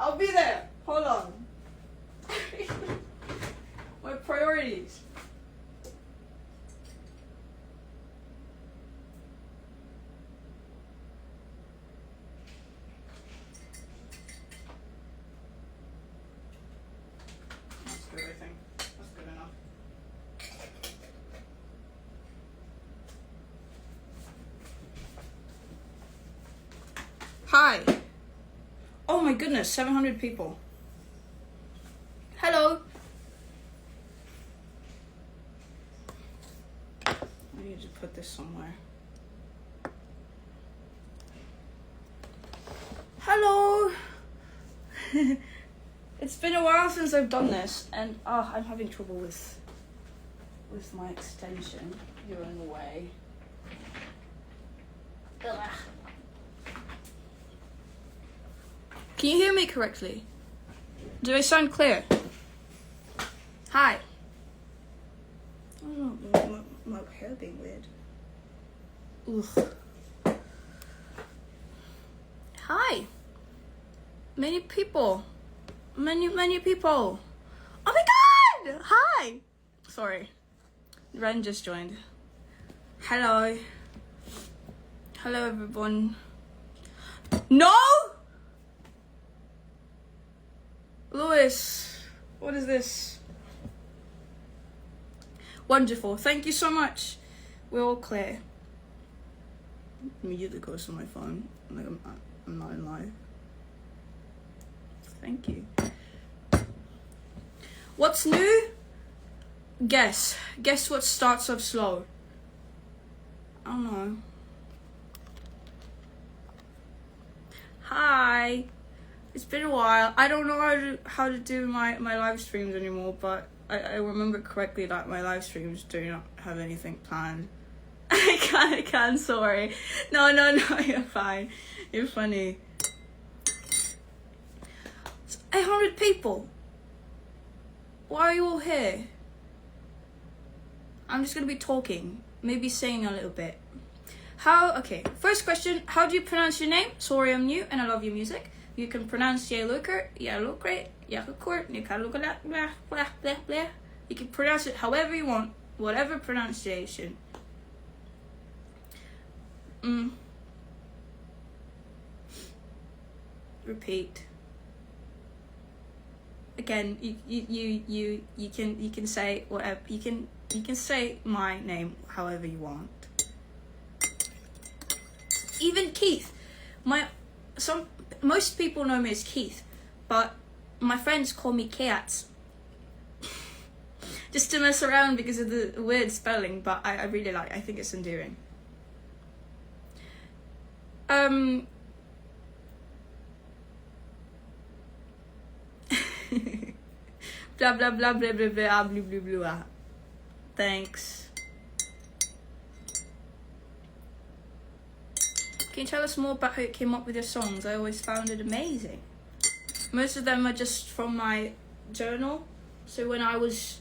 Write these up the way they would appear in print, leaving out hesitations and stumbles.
I'll be there. Hold on. My priorities. That's good, I think. That's good enough. Hi. Oh my goodness, 700 people. Hello. I need to put this somewhere. Hello. It's been a while since I've done this, and I'm having trouble with my extension. You're in the way. Ugh. Can you hear me correctly? Do I sound clear? Hi. I don't know, my hair being weird. Ugh. Hi. Many people. Many people. Oh my god! Hi! Sorry. Ren just joined. Hello. Hello everyone. No! Lewis, what is this? Wonderful, thank you so much. We're all clear. Immediately goes to my phone. Like I'm not in live. Thank you. What's new? Guess what starts off slow? I don't know. Hi. It's been a while. I don't know how to do my live streams anymore, but I remember correctly that my live streams do not have anything planned. I can, sorry. No, you're fine. You're funny. It's 800 people. Why are you all here? I'm just gonna be talking, maybe singing a little bit. Okay, first question, how do you pronounce your name? Sorry, I'm new and I love your music. You can pronounce Yaelokre, Yaelokre, Yaelokre, you can pronounce it however you want, whatever pronunciation. Repeat. Again, you can say whatever, you can say my name however you want. Even Keith, most people know me as Keith, but my friends call me Keath. Just to mess around because of the weird spelling, but I really I think it's endearing. Blah blah blah blah blah blah blah blah blah. Thanks. Can you tell us more about how you came up with your songs? I always found it amazing. Most of them are just from my journal. So when I was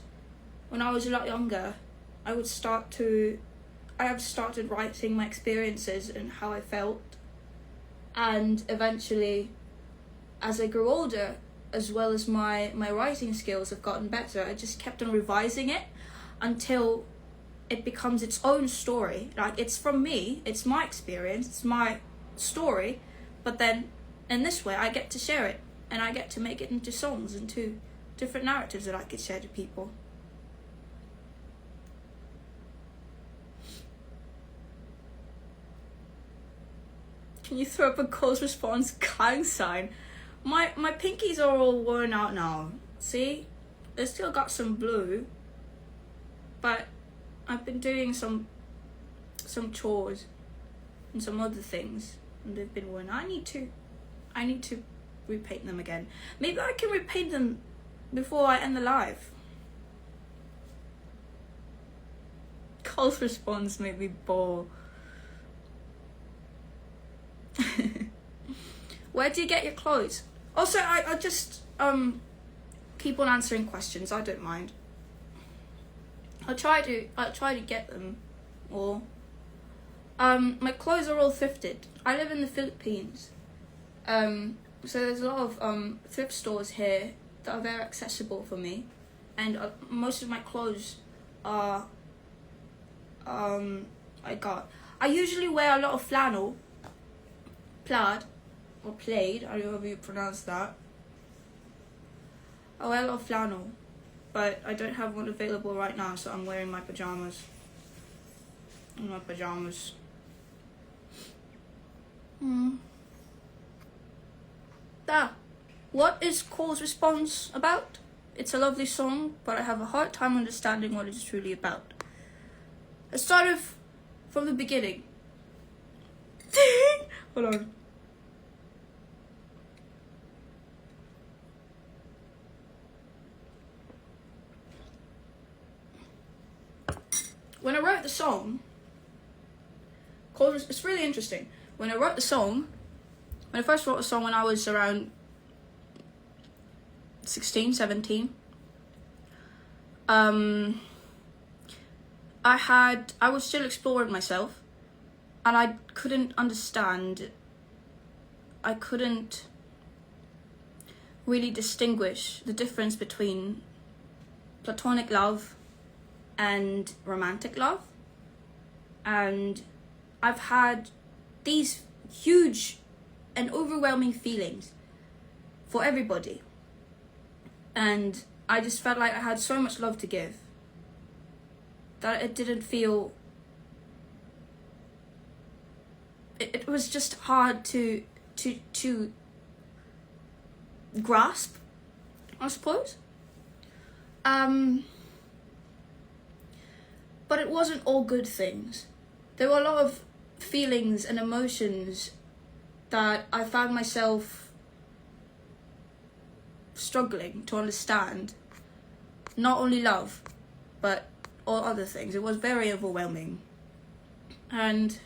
a lot younger, I have started writing my experiences and how I felt. And eventually, as I grew older, as well as my writing skills have gotten better, I just kept on revising it until it becomes its own story. Like, it's from me, it's my experience, it's my story, but then in this way I get to share it and I get to make it into songs, into different narratives that I could share to people. Can you throw up a cause response clown sign? My pinkies are all worn out now. See? They still got some blue, but I've been doing some chores and some other things, and they've been worn. I need to repaint them again. Maybe I can repaint them before I end the live. Cole's response made me bawl. Where do you get your clothes? Also, I just keep on answering questions. I don't mind. I'll try to get them all. My clothes are all thrifted. I live in the Philippines. So there's a lot of thrift stores here that are very accessible for me, and most of my clothes are I usually wear a lot of flannel, plaid, or plaid, I don't know how you pronounce that. I wear a lot of flannel, but I don't have one available right now, so I'm wearing my pajamas. What is Cole's response about? It's a lovely song, but I have a hard time understanding what it is truly about. Let's start off from the beginning. Hold on. When I wrote the song, it's really interesting. When I first wrote the song when I was around 16, 17, I was still exploring myself, and I couldn't really distinguish the difference between platonic love and romantic love. And I've had these huge and overwhelming feelings for everybody, and I just felt like I had so much love to give that it didn't feel, it was just hard to grasp, I suppose. But it wasn't all good things. There were a lot of feelings and emotions that I found myself struggling to understand. Not only love, but all other things. It was very overwhelming. And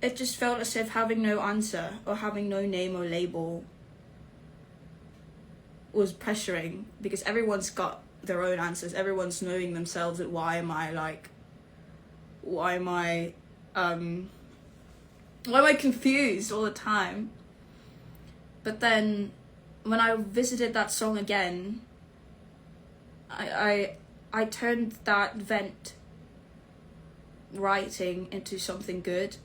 it just felt as if having no answer or having no name or label was pressuring, because everyone's got their own answers. Everyone's knowing themselves that why am I confused all the time? But then when I visited that song again, I turned that vent writing into something good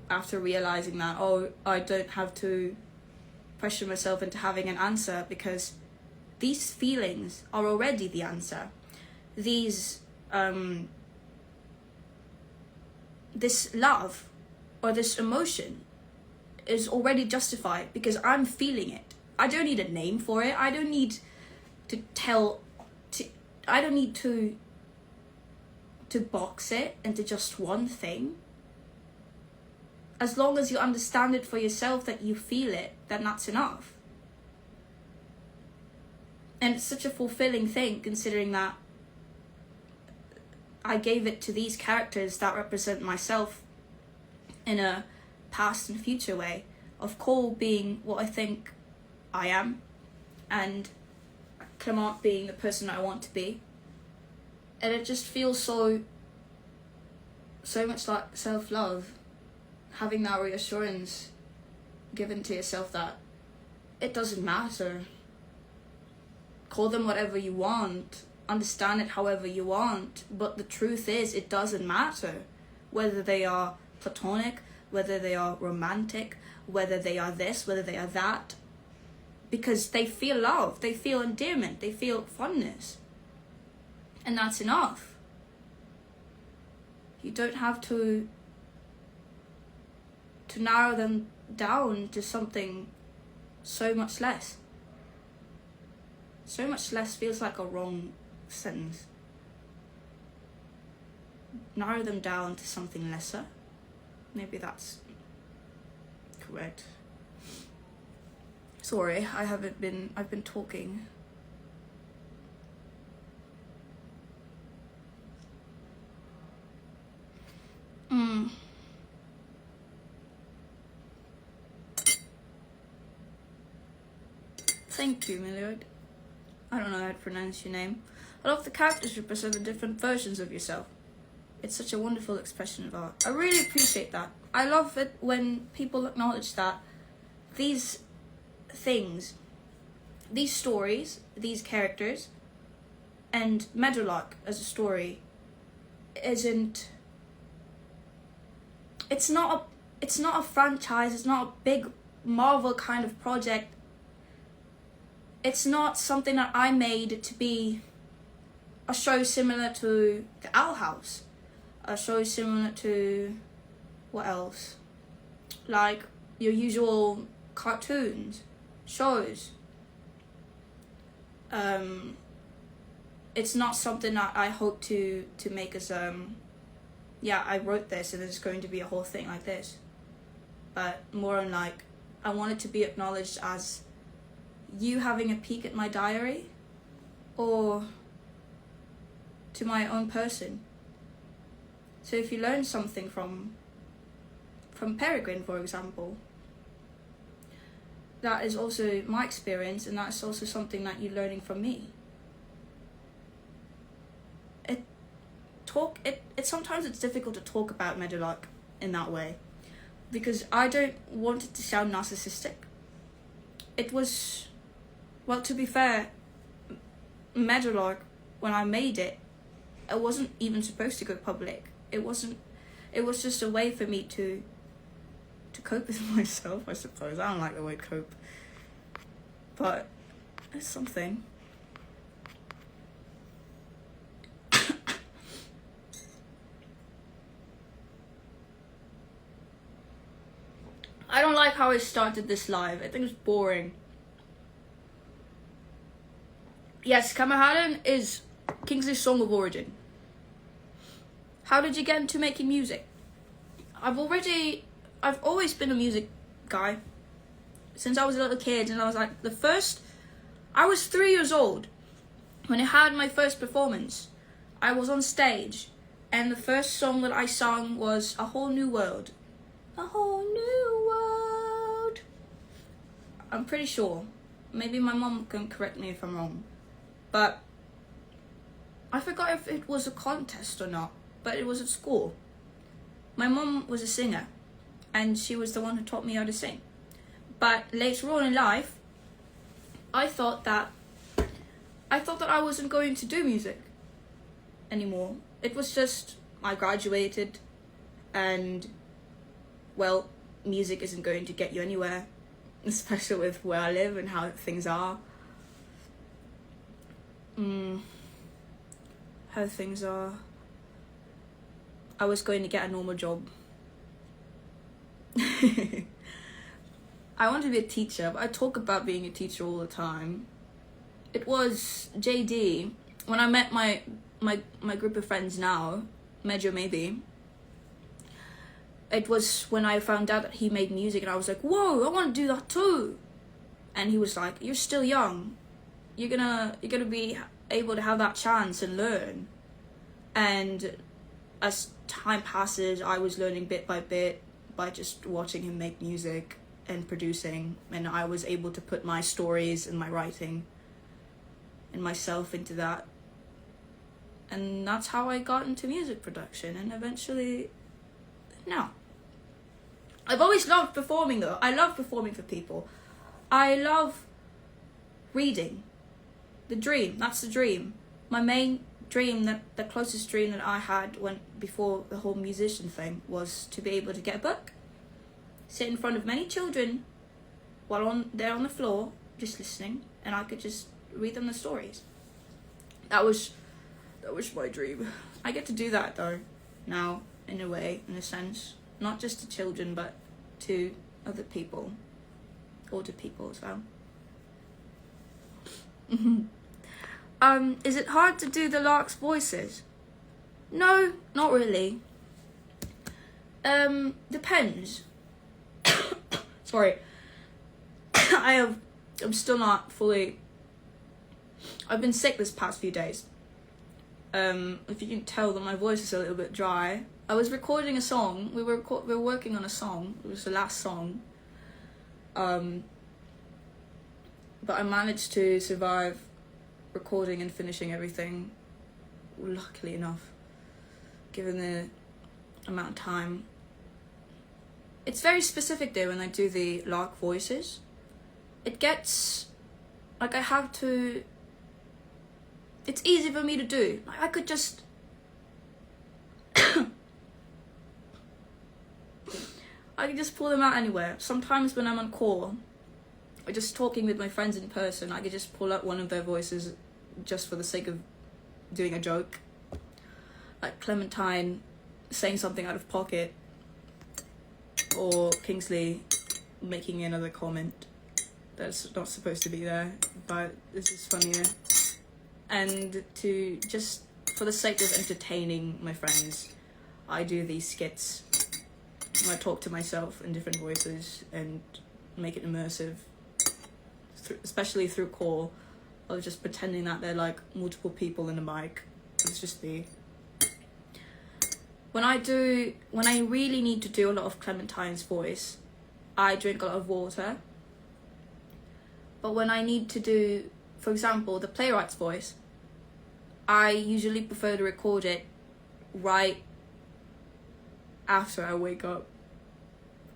after realizing that, I don't have to pressure myself into having an answer, because these feelings are already the answer. This love or this emotion is already justified because I'm feeling it. I don't need a name for it. I don't need to box it into just one thing. As long as you understand it for yourself, that you feel it, then that's enough. And it's such a fulfilling thing, considering that I gave it to these characters that represent myself in a past and future way, of Cole being what I think I am, and Clement being the person I want to be. And it just feels so much like self-love, having that reassurance given to yourself that it doesn't matter. Call them whatever you want, understand it however you want, but the truth is, it doesn't matter whether they are platonic, whether they are romantic, whether they are this, whether they are that, because they feel love, they feel endearment, they feel fondness, and that's enough. You don't have to narrow them down to something so much less. So much less feels like a wrong sentence. Narrow them down to something lesser. Maybe that's correct. Sorry, I've been talking. Thank you, Milliard. I don't know how to pronounce your name. A lot of the characters represent the different versions of yourself. It's such a wonderful expression of art. I really appreciate that. I love it when people acknowledge that these things, these stories, these characters, and Meadowlark as a story isn't... It's not a franchise, it's not a big Marvel kind of project. It's not something that I made to be a show similar to the Owl House. A show similar to... what else? Like your usual cartoons, shows. It's not something that I hope to make as yeah, I wrote this and it's going to be a whole thing like this. But more on like, I want it to be acknowledged as you having a peek at my diary, or to my own person. So if you learn something from Perigrin, for example, that is also my experience, and that's also something that you're learning from me. Sometimes it's difficult to talk about Meadowlark in that way, because I don't want it to sound narcissistic. It was, well, to be fair, Meadowlark, when I made it, it wasn't even supposed to go public. It was just a way for me to cope with myself, I suppose. I don't like the word cope, but it's something. I don't like how I started this live. I think it's boring. Yes, Kamahalan is Kingsley's song of origin. How did you get into making music? I've always been a music guy since I was a little kid, and I was like, I was 3 years old when I had my first performance. I was on stage, and the first song that I sang was A Whole New World. A whole new world. I'm pretty sure. Maybe my mom can correct me if I'm wrong. But I forgot if it was a contest or not, but it was at school. My mom was a singer, and she was the one who taught me how to sing. But later on in life, I thought that I wasn't going to do music anymore. It was just, I graduated, and, well, music isn't going to get you anywhere, especially with where I live and how things are. How things are. I was going to get a normal job. I want to be a teacher, but I talk about being a teacher all the time. It was JD, when I met my group of friends now, Medjo maybe, it was when I found out that he made music, and I was like, whoa, I want to do that too. And he was like, you're still young. You're gonna be able to have that chance and learn. And as time passes, I was learning bit by bit by just watching him make music and producing, and I was able to put my stories and my writing and myself into that. And that's how I got into music production, and eventually, no. I've always loved performing though. I love performing for people. I love reading. The dream, that's the dream. My main dream, the closest dream that I had before the whole musician thing, was to be able to get a book, sit in front of many children while they're on the floor just listening, and I could just read them the stories. That was my dream. I get to do that though now, in a way, in a sense, not just to children but to other people, older people as well. Is it hard to do the Lark's voices? No, not really. Depends. Sorry. I'm still not fully... I've been sick this past few days. If you can tell that my voice is a little bit dry. I was recording a song. We were working on a song. It was the last song. But I managed to survive recording and finishing everything, luckily enough, given the amount of time It's very specific though when I do the lark voices. It gets, like, I have to, it's easy for me to do. Like, I could just, I can just pull them out anywhere. Sometimes when I'm on call, or just talking with my friends in person, I could just pull out one of their voices just for the sake of doing a joke. Like Clementine saying something out of pocket, or Kingsley making another comment that's not supposed to be there, but this is funnier. And to just, for the sake of entertaining my friends, I do these skits. I talk to myself in different voices and make it immersive, especially through call. I was just pretending that there are like multiple people in a mic. It's just me. When I really need to do a lot of Clementine's voice, I drink a lot of water. But when I need to do, for example, the Playwright's voice, I usually prefer to record it right after I wake up.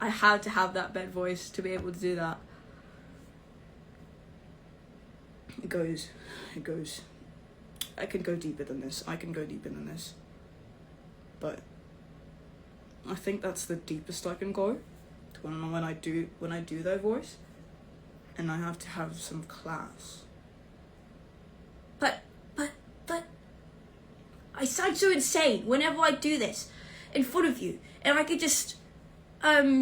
I have to have that bed voice to be able to do that. It goes. I can go deeper than this. But I think that's the deepest I can go when I do their voice, and I have to have some class. But I sound so insane whenever I do this in front of you, and I could just hi.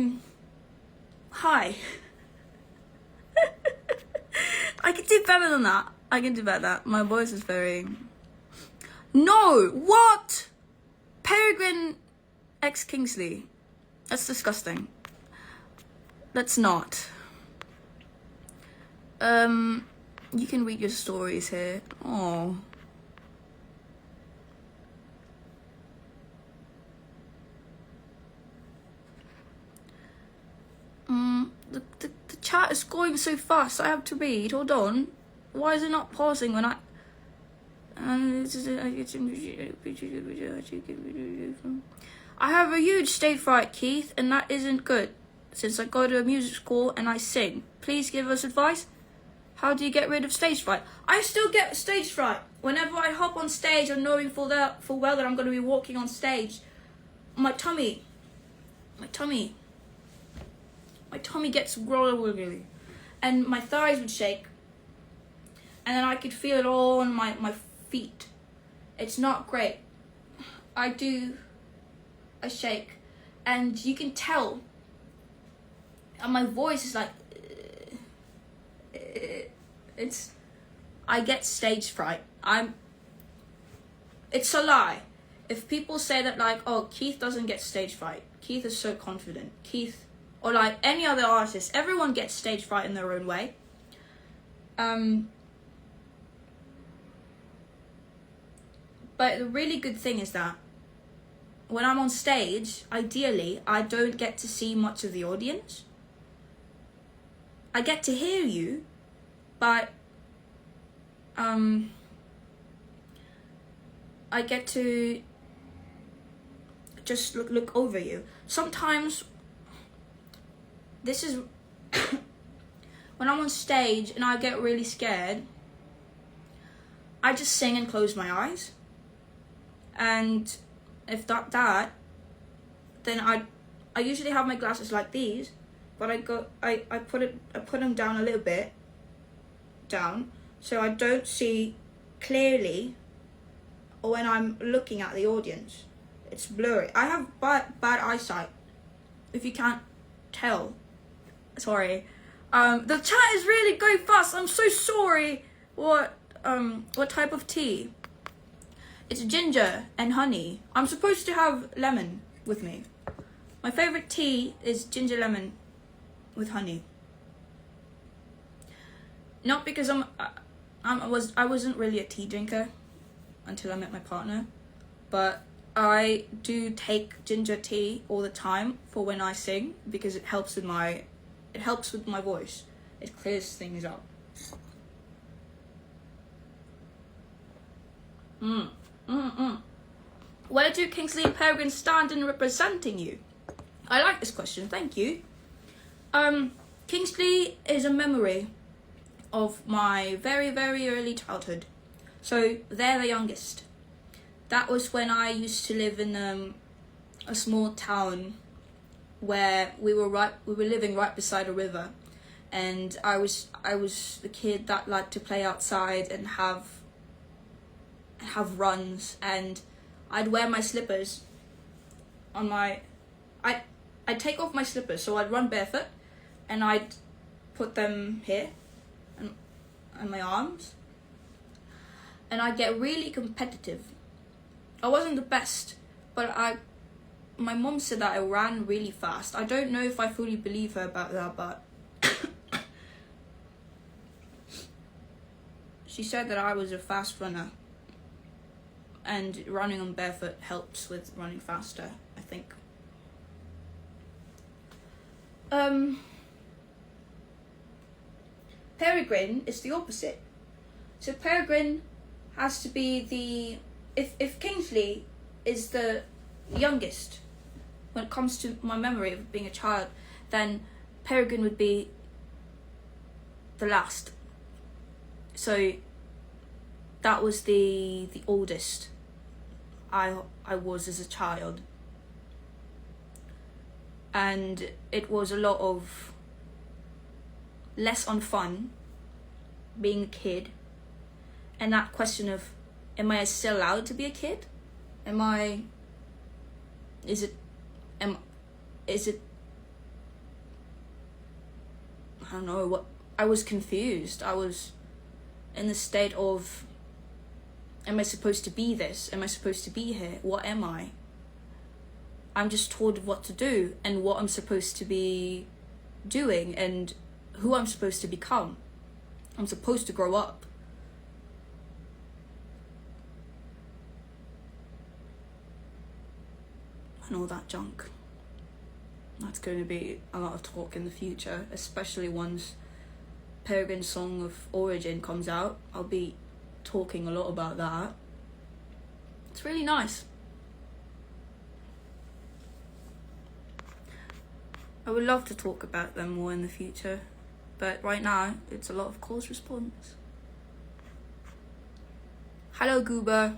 I can do better than that. My voice is very... No! What? Perigrin X Kingsley. That's disgusting. Let's not. You can read your stories here. Oh. The chat is going so fast. I have to read. Hold on. Why is it not pausing when I have a huge stage fright, Keith, and that isn't good. Since I go to a music school and I sing, please give us advice. How do you get rid of stage fright? I still get stage fright whenever I hop on stage and knowing full well that I'm going to be walking on stage. My tummy gets growly, and my thighs would shake, and then I could feel it all on my feet. It's not great. I shake, and you can tell, and my voice is like, I get stage fright. It's a lie. If people say that, like, oh, Keith doesn't get stage fright, Keith is so confident, Keith, or like any other artist, everyone gets stage fright in their own way. But the really good thing is that when I'm on stage, ideally, I don't get to see much of the audience. I get to hear you, but I get to just look over you. Sometimes, this is when I'm on stage and I get really scared, I just sing and close my eyes. And if that, then I usually have my glasses like these, but I put them down a little bit, so I don't see clearly, or when I'm looking at the audience, it's blurry. I have bad eyesight, if you can't tell. Sorry. The chat is really going fast. I'm so sorry. What type of tea? It's ginger and honey. I'm supposed to have lemon with me. My favorite tea is ginger lemon with honey. Not because I wasn't really a tea drinker until I met my partner, but I do take ginger tea all the time for when I sing because it helps with my voice. It clears things up. Where do Kingsley and Perigrin stand in representing you? I like this question, thank you. Kingsley is a memory of my very, very early childhood. So they're the youngest. That was when I used to live in a small town where we were living right beside a river, and I was the kid that liked to play outside and have runs, and I'd wear my slippers on my I'd take off my slippers, so I'd run barefoot and I'd put them here and my arms, and I'd get really competitive. I wasn't the best, but my mom said that I ran really fast. I don't know if I fully believe her about that, but she said that I was a fast runner, and running on barefoot helps with running faster, I think. Perigrin is the opposite. So Perigrin has to be if Kingsley is the youngest when it comes to my memory of being a child, then Perigrin would be the last. So that was the oldest I was as a child. And it was a lot of less on fun being a kid, and that question of, am I still allowed to be a kid? Is it I don't know what, I was confused. I was in the state of, am I supposed to be this? Am I supposed to be here? What am I? I'm just told what to do and what I'm supposed to be doing and who I'm supposed to become. I'm supposed to grow up. And all that junk. That's going to be a lot of talk in the future, especially once Perigrin's Song of Origin comes out. I'll be talking a lot about that. It's really nice. I would love to talk about them more in the future, but right now it's a lot of calls response. Hello, Goober.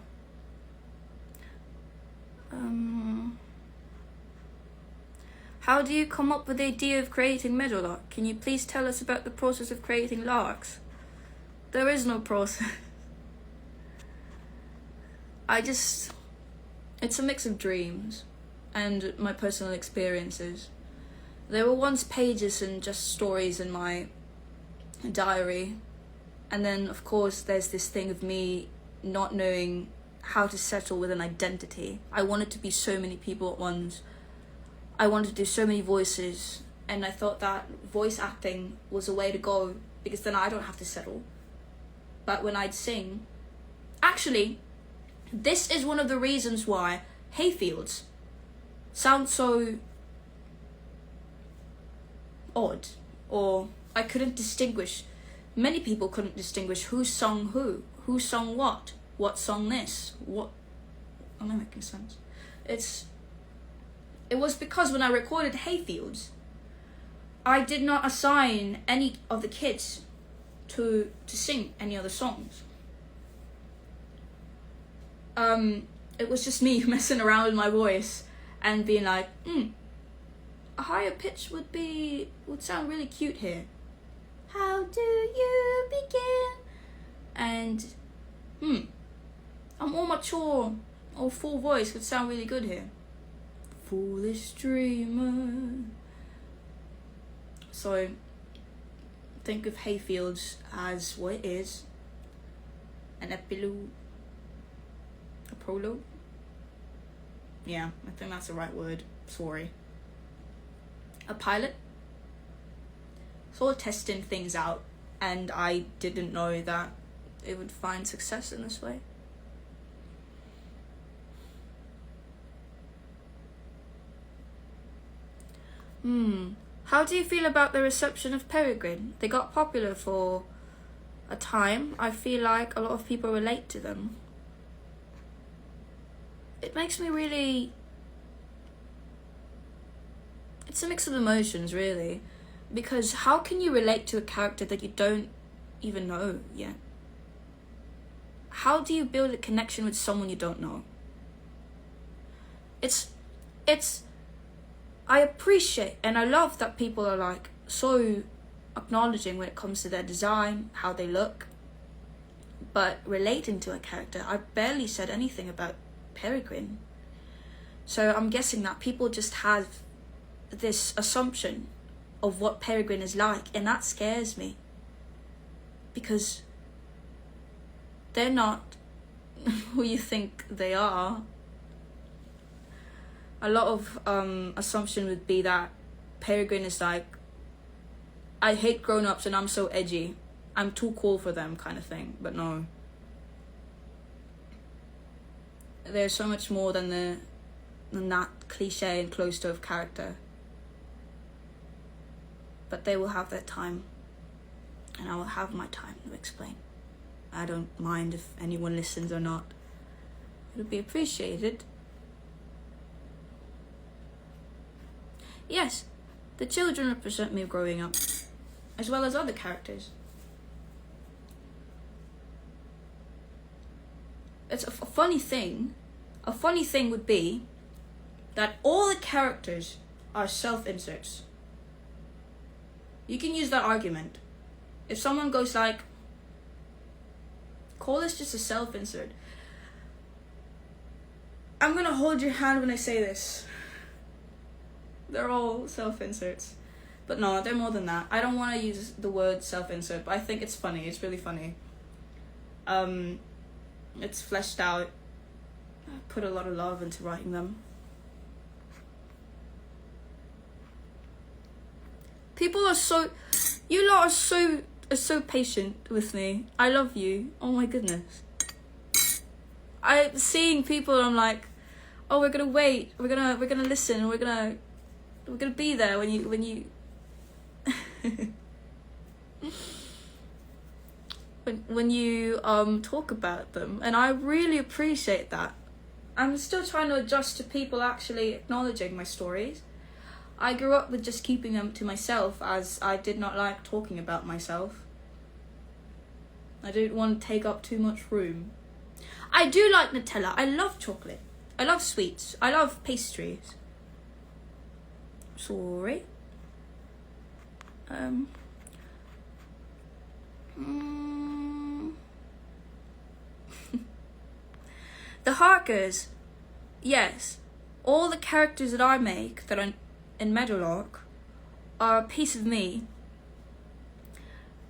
How do you come up with the idea of creating Meadowlark? Can you please tell us about the process of creating larks? There is no process. It's a mix of dreams and my personal experiences. There were once pages and just stories in my diary, and then of course there's this thing of me not knowing how to settle with an identity. I wanted to be so many people at once. I wanted to do so many voices, and I thought that voice acting was a way to go, because then I don't have to settle. But when I'd sing, actually, this is one of the reasons why Hayfields sound so odd, or I couldn't distinguish. Many people couldn't distinguish who sung who sung what sung this, what. I'm not making sense. It was because when I recorded Hayfields, I did not assign any of the kids to sing any other songs. It was just me messing around with my voice and being like, a higher pitch would sound really cute here. How do you begin? And a more mature or full voice would sound really good here. Foolish dreamer. So think of Hayfields as what it is: an epilogue, a prologue. Yeah, I think that's the right word. Sorry. A pilot. Sort of testing things out, and I didn't know that it would find success in this way. How do you feel about the reception of Perigrin? They got popular for a time. I feel like a lot of people relate to them. It makes me really It's a mix of emotions, really. Because how can you relate to a character that you don't even know yet? How do you build a connection with someone you don't know? I appreciate and I love that people are like so acknowledging when it comes to their design, how they look. But relating to a character, I barely said anything about Perigrin. So I'm guessing that people just have this assumption of what Perigrin is like, and that scares me. Because they're not who you think they are. A lot of assumption would be that Perigrin is like, I hate grown-ups and I'm so edgy. I'm too cool for them kind of thing. But no. There's so much more than that cliche and close-to character. But they will have their time. And I will have my time to explain. I don't mind if anyone listens or not. It would be appreciated. Yes, the children represent me growing up, as well as other characters. It's a funny thing. A funny thing would be that all the characters are self-inserts. You can use that argument. If someone goes like, call this just a self-insert. I'm gonna hold your hand when I say this. They're all self-inserts. But no, they're more than that. I don't want to use the word self-insert, but I think it's funny. It's really funny. It's fleshed out. I put a lot of love into writing them. People are so... You lot are so patient with me. I love you. Oh my goodness. I'm seeing people, I'm like, oh, we're gonna wait. We're gonna listen. We're gonna be there when you when you talk about them, and I really appreciate that. I'm still trying to adjust to people actually acknowledging my stories. I grew up with just keeping them to myself, as I did not like talking about myself. I didn't want to take up too much room. I do like Nutella. I love chocolate. I love sweets. I love pastries. Sorry. The Harkers. Yes. All the characters that I make that are in Yaelokre are a piece of me.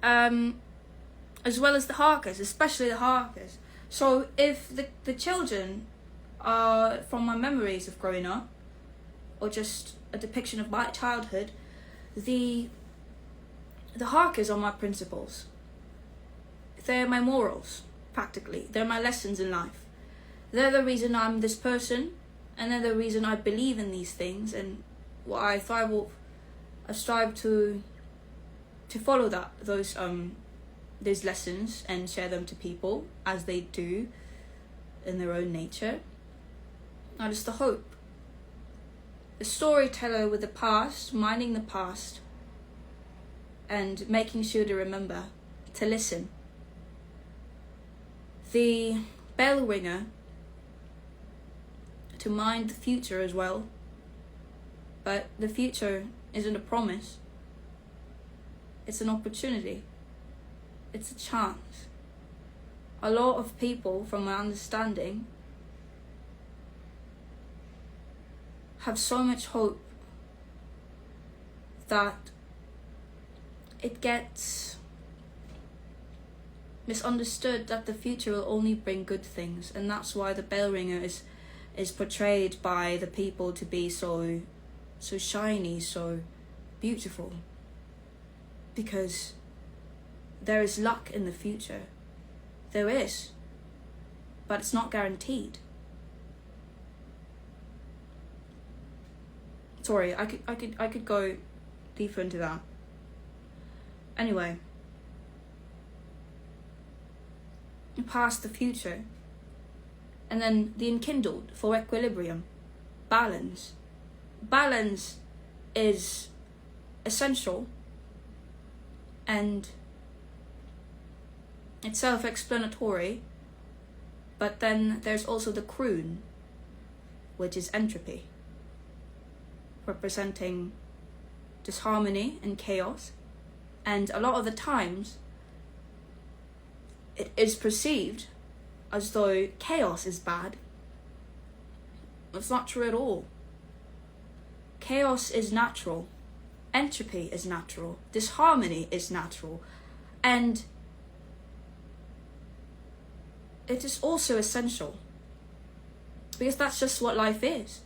As well as the Harkers, especially the Harkers. So if the children are from my memories of growing up, or just a depiction of my childhood, the Harkers are my principles. They're my morals, practically. They're my lessons in life. They're the reason I'm this person, and they're the reason I believe in these things, and what I strive to follow those lessons and share them to people as they do in their own nature. That is the hope. A storyteller with the past, minding the past, and making sure to remember, to listen. The bell ringer, to mind the future as well. But the future isn't a promise. It's an opportunity. It's a chance. A lot of people, from my understanding, have so much hope that it gets misunderstood that the future will only bring good things, and that's why the bell ringer is portrayed by the people to be so shiny, so beautiful, because there is luck in the future. There is, but it's not guaranteed. Sorry, I could go deeper into that. Anyway, past the future, and then the enkindled for equilibrium, balance is essential and it's self-explanatory, but then there's also the croon, which is entropy, representing disharmony and chaos. And a lot of the times it is perceived as though chaos is bad. That's not true at all. Chaos is natural. Entropy is natural. Disharmony is natural. And it is also essential. Because that's just what life is.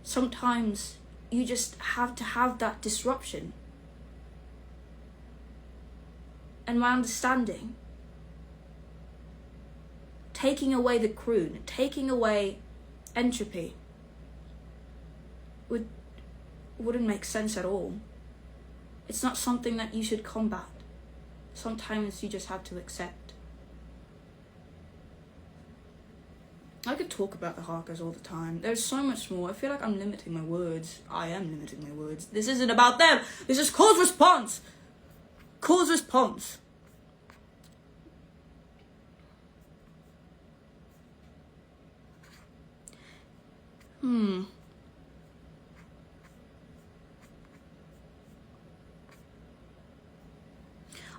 Sometimes you just have to have that disruption. And my understanding, taking away the croon, taking away entropy, wouldn't make sense at all. It's not something that you should combat. Sometimes you just have to accept. I could talk about the Harkers all the time. There's so much more. I feel like I'm limiting my words. I am limiting my words. This isn't about them. This is cause response. Cause response.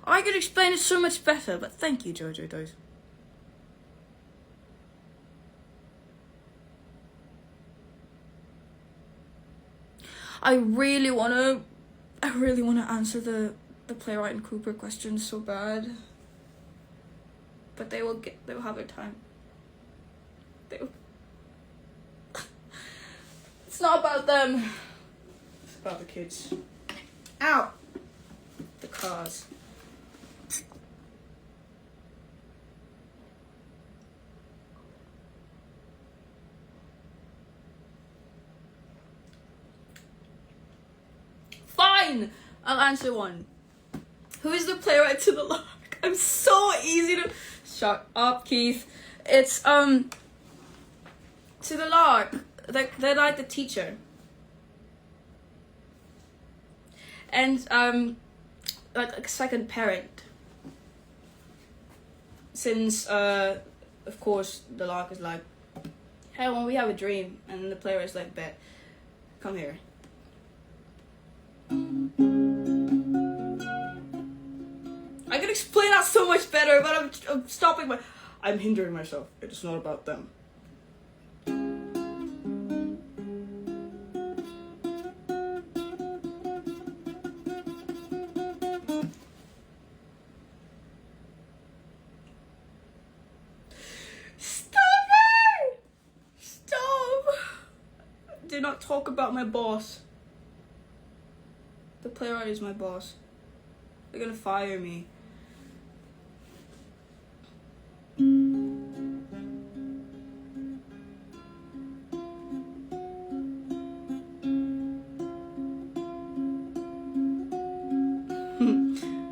I could explain it so much better, but thank you, Jojo Dose. I really wanna answer the Playright and Cooper questions so bad. But they will have their time. It's not about them. It's about the kids. Ow! The cars. Fine! I'll answer one. Who is the playwright to the lark? I'm so easy to... Shut up, Keith. It's, to the lark. They're like the teacher. And, like a second parent. Since, of course, the lark is like, hey, when we have a dream, and the playwright's like, bet, come here. I can explain that so much better, but I'm stopping I'm hindering myself. It's not about them. Stop it! Stop! Do not talk about my boss. The playwright is my boss. They're gonna fire me.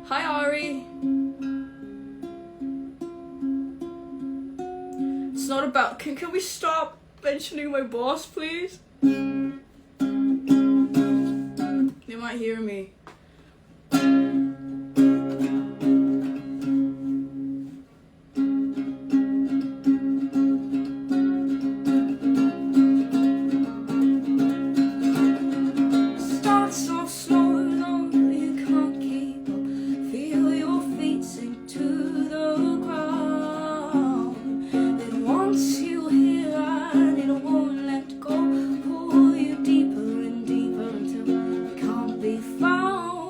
Hi, Ari. It's not about... Can we stop mentioning my boss, please? They might hear me. Found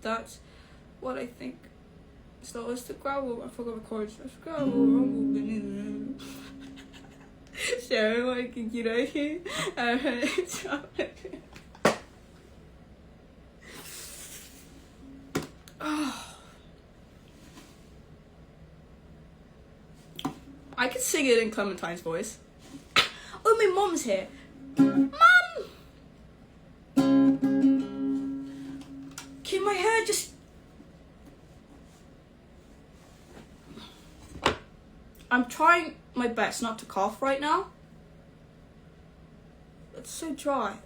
That's what I think. So it's the gravel. I forgot the chords. It's gravel rumble in Sharon like Kikiroshi. I could sing it in Clementine's voice. Oh, my mom's here. Mom! Can my hair just... I'm trying my best not to cough right now. It's so dry.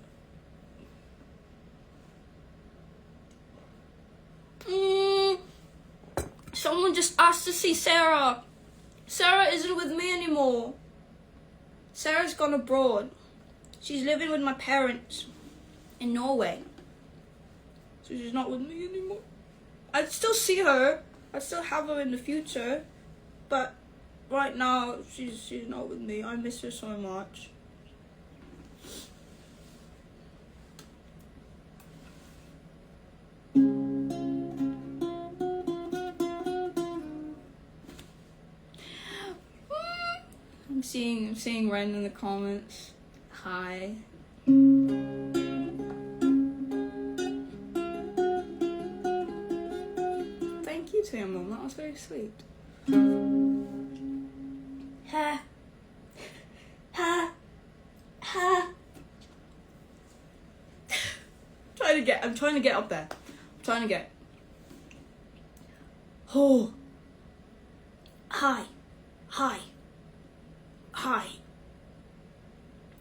Someone just asked to see Sarah. Sarah isn't with me anymore. Sarah's gone abroad. She's living with my parents in Norway. So she's not with me anymore. I'd still see her. I'd still have her in the future. But right now, she's not with me. I miss her so much. I'm seeing Ren in the comments. Hi. Thank you to your mum. That was very sweet. Ha. Ha. Ha. I'm trying to get up there. I'm trying to get. Oh. Hi. Hi. Hi.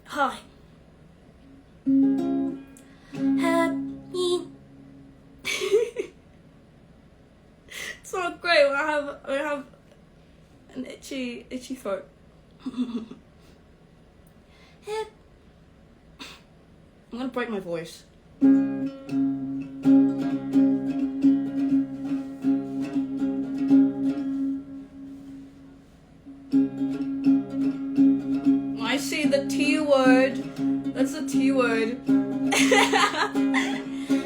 Hi. Happy. It's not great when I have an itchy throat. I'm gonna break my voice. I see the T word. That's the T word.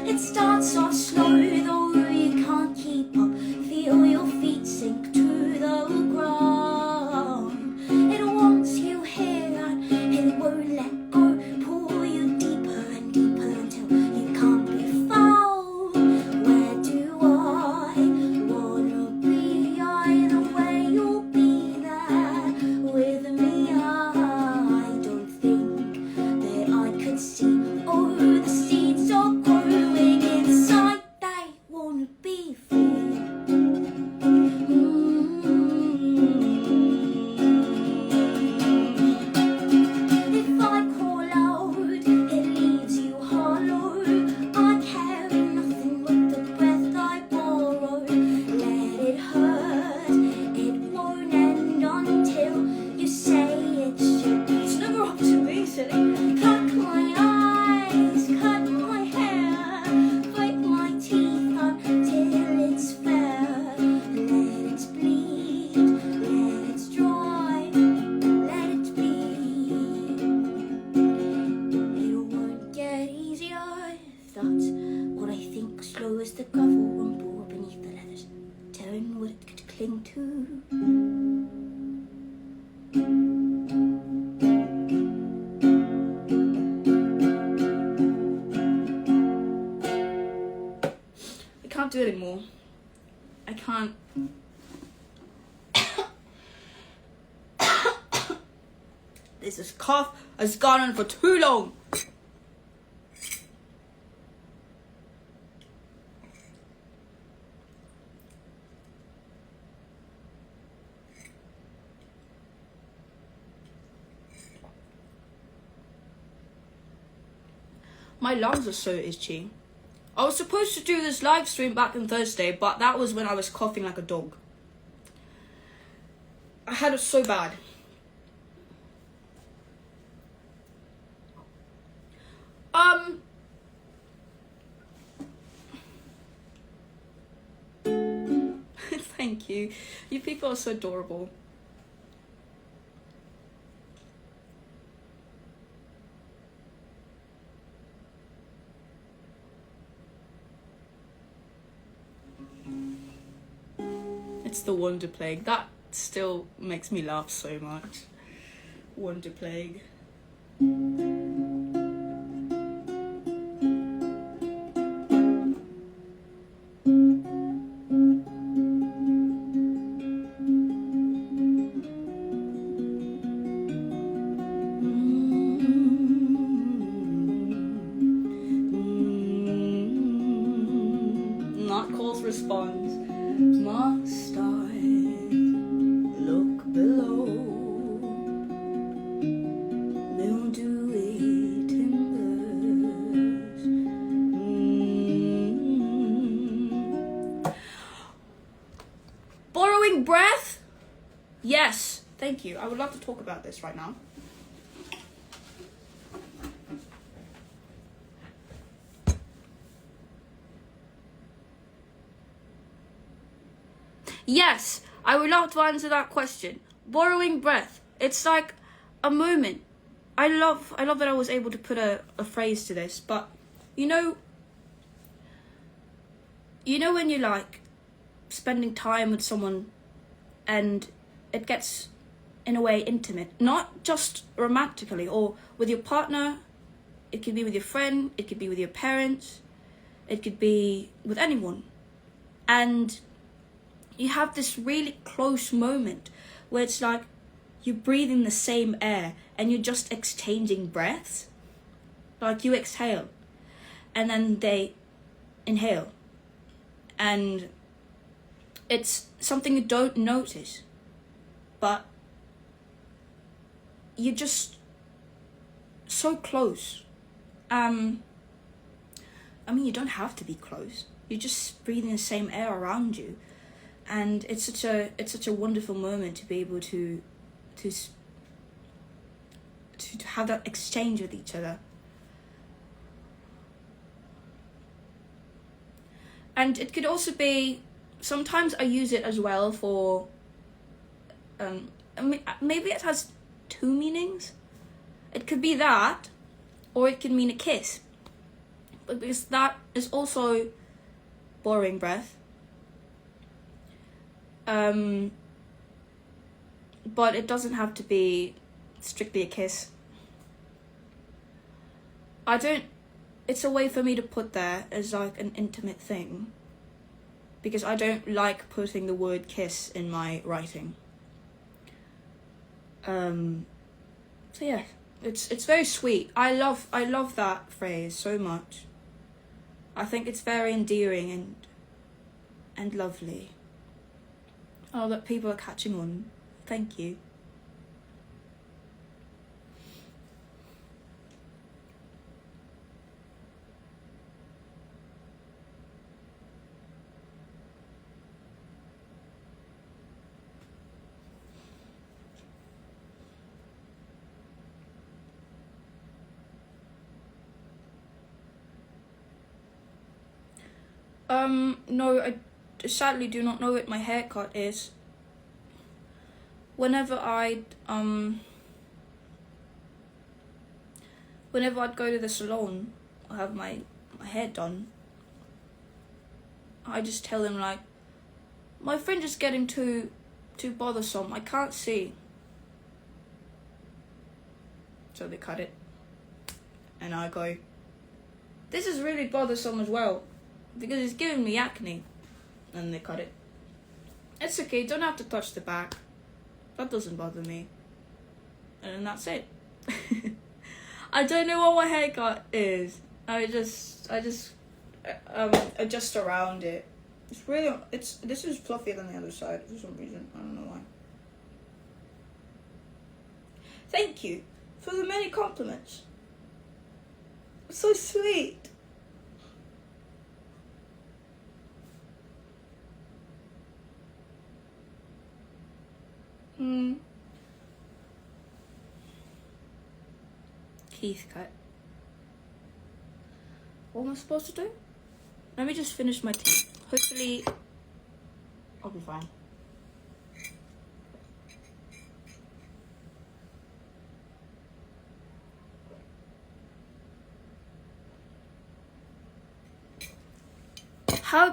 It starts off slow, though you can't keep up. Feel your feet sink to the ground. It wants you here and it won't let go. Pull you deeper and deeper until you can't be found. Where do I wanna be? Either way you'll be there with me. I don't think that I could see. Oh, the seeds are growing inside. They wanna be free. If I call out, it leaves you hollow. I carry nothing but the breath I borrow. Let it hurt, it won't end until you say it should. It's never up to me, silly. Cut my eyes, cut my hair, bite my teeth until it's fair. Let it bleed, let it dry, let it be. It won't get easier. That's what I think. Slow as the gravel rumble beneath the leathers, tearing what it could cling to. I can't do it anymore. I can't. This cough has gone on for too long. My lungs are so itchy. I was supposed to do this live stream back on Thursday, but that was when I was coughing like a dog. I had it so bad. Thank you. You people are so adorable. it's the Wonder Plague. That still makes me laugh so much. Wonder Plague. Responds, must I look below mildewy timbers? Borrowing breath? Yes, thank you. I would love to talk about this right now. Yes, I would love to answer that question. Borrowing breath. It's like a moment. I love that I was able to put a phrase to this, but you know when you're like spending time with someone and it gets in a way intimate, not just romantically or with your partner, it could be with your friend, it could be with your parents, it could be with anyone. And you have this really close moment where it's like you're breathing the same air and you're just exchanging breaths. Like you exhale and then they inhale. And it's something you don't notice, but you're just so close. I mean, you don't have to be close. You're just breathing the same air around you. And it's such a wonderful moment to be able to have that exchange with each other. And it could also be, sometimes I use it as well for, maybe it has two meanings. It could be that, or it could mean a kiss. But because that is also borrowing breath. But it doesn't have to be strictly a kiss. It's a way for me to put there as like an intimate thing, because I don't like putting the word kiss in my writing. So yeah, it's very sweet. I love that phrase so much. I think it's very endearing and lovely. Oh, that people are catching on. Thank you. No, I sadly do not know what my haircut is. Whenever I'd go to the salon or have my hair done, I just tell them like, my fringe is getting too bothersome, I can't see. So they cut it. And I go, this is really bothersome as well, because it's giving me acne. And they cut it. It's okay, you don't have to touch the back. That doesn't bother me. And then that's it. I don't know what my haircut is. I just adjust around it. This is fluffier than the other side for some reason. I don't know why. Thank you for the many compliments. So sweet. Keath cut. What am I supposed to do? Let me just finish my tea. Hopefully, I'll be fine. How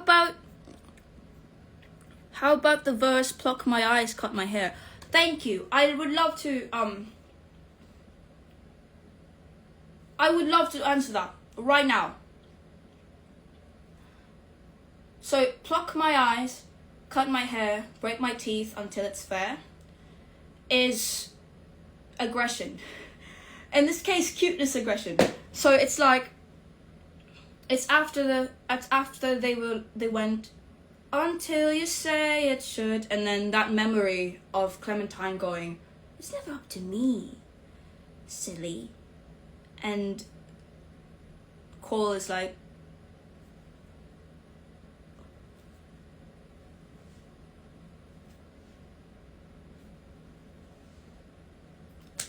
How about the verse, pluck my eyes, cut my hair? Thank you. I would love to answer that right now. So, pluck my eyes, cut my hair, break my teeth until it's fair is aggression. In this case, cuteness aggression. So it's like, it's after they went until you say it should, and then that memory of Clementine going, it's never up to me, silly. And Cole is like,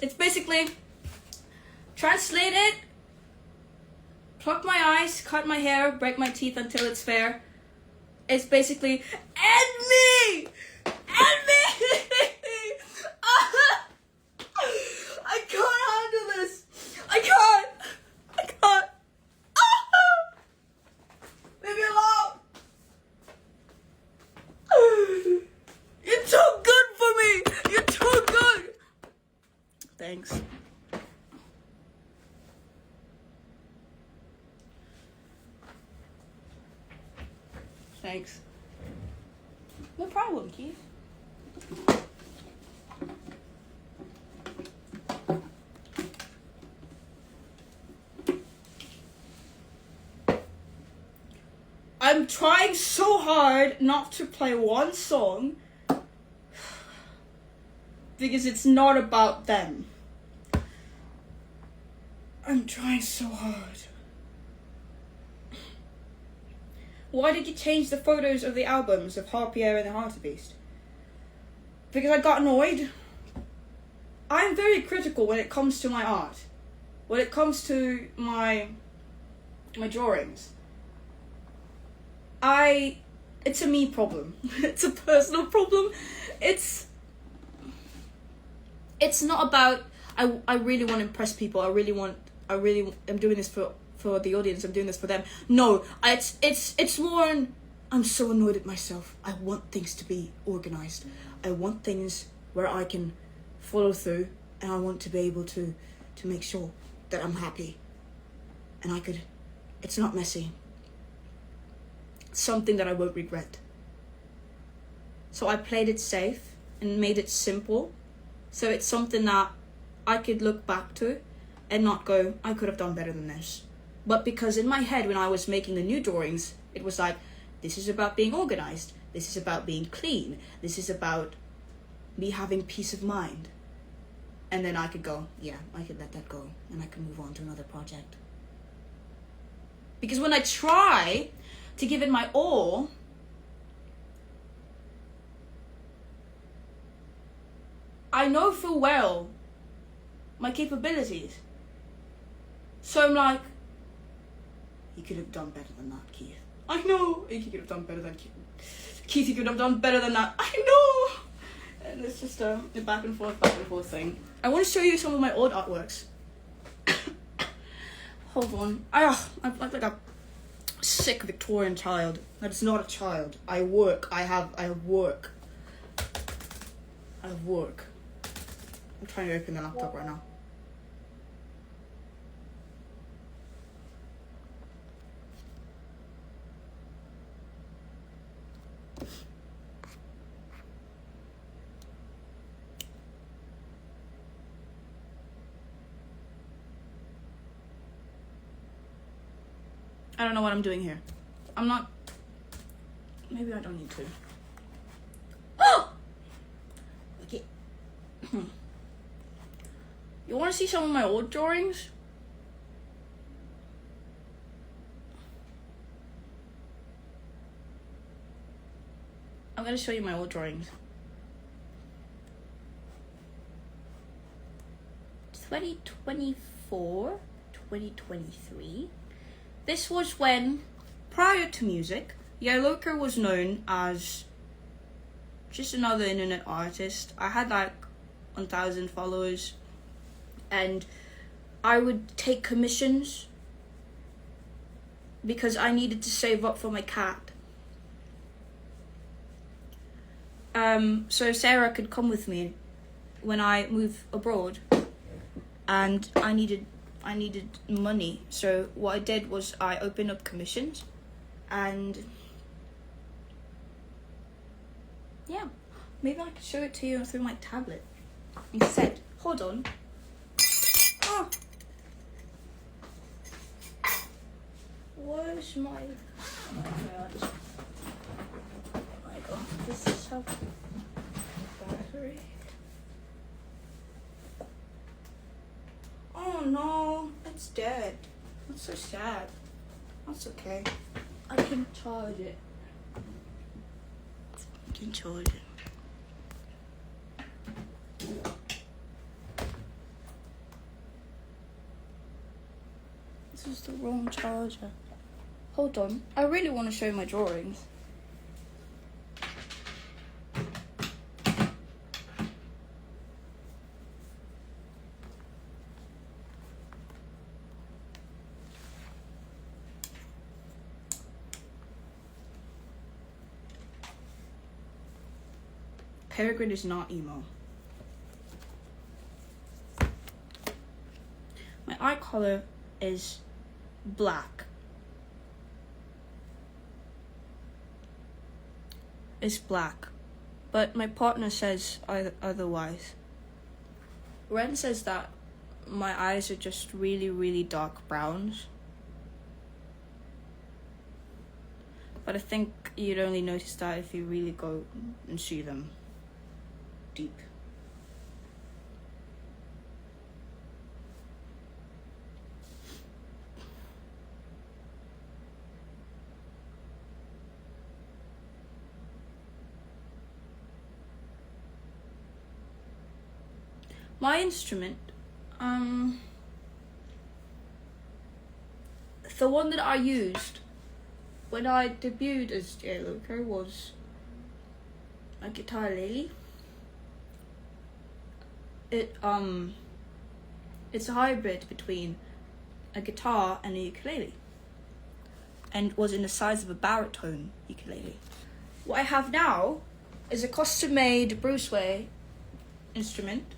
it's basically, translated, pluck my eyes, cut my hair, break my teeth until it's fair. It's basically, end me! End me! I can't handle this. I can't. Leave me alone. You're too good for me. You're too good. Thanks. Thanks. No problem, Keith. I'm trying so hard not to play one song because it's not about them. I'm trying so hard. Why did you change the photos of the albums of Harpier and the Heartbeast? Because I got annoyed. I'm very critical when it comes to my art. When it comes to my drawings. It's a me problem. It's a personal problem. It's not about, I really want to impress people. I'm doing this for the audience. I'm doing this for them. No, it's more I'm so annoyed at myself. I want things to be organized. I want things where I can follow through, and I want to be able to make sure that I'm happy. And it's not messy. Something that I won't regret. So I played it safe and made it simple. So it's something that I could look back to and not go, I could have done better than this. But because in my head, when I was making the new drawings, it was like, this is about being organized. This is about being clean. This is about me having peace of mind. And then I could go, yeah, I could let that go. And I can move on to another project. Because when I try to give it my all, I know full well my capabilities. So I'm like, you could have done better than that, Keith. I know. You could have done better than Keith. Keith, you could have done better than that. I know. And it's just a back and forth thing. I want to show you some of my old artworks. Hold on. I'm like a sick Victorian child. That is not a child. I work. I have work. I'm trying to open the laptop right now. I don't know what I'm doing here. Maybe I don't need to. Oh! Okay. You want to see some of my old drawings? I'm going to show you my old drawings. 2024, 2023. This was when, prior to music, Yaelokre was known as just another internet artist. I had like 1,000 followers, and I would take commissions because I needed to save up for my cat. so Sarah could come with me when I move abroad, and I needed money. So what I did was I opened up commissions, and yeah, maybe I could show it to you through my tablet instead. Hold on. Oh, where's my? Oh my god, this is how battery. Oh no, it's dead. That's so sad. That's okay. I can charge it. I can charge it. This is the wrong charger. Hold on. I really want to show you my drawings. Perigrin is not emo. My eye color is black. It's black, but my partner says otherwise. Ren says that my eyes are just really, really dark browns. But I think you'd only notice that if you really go and see them deep. My instrument, the one that I used when I debuted as Yaelokre was a guitar ukulele. It's a hybrid between a guitar and a ukulele, and was in the size of a baritone ukulele. What I have now is a custom-made Bruce Way instrument.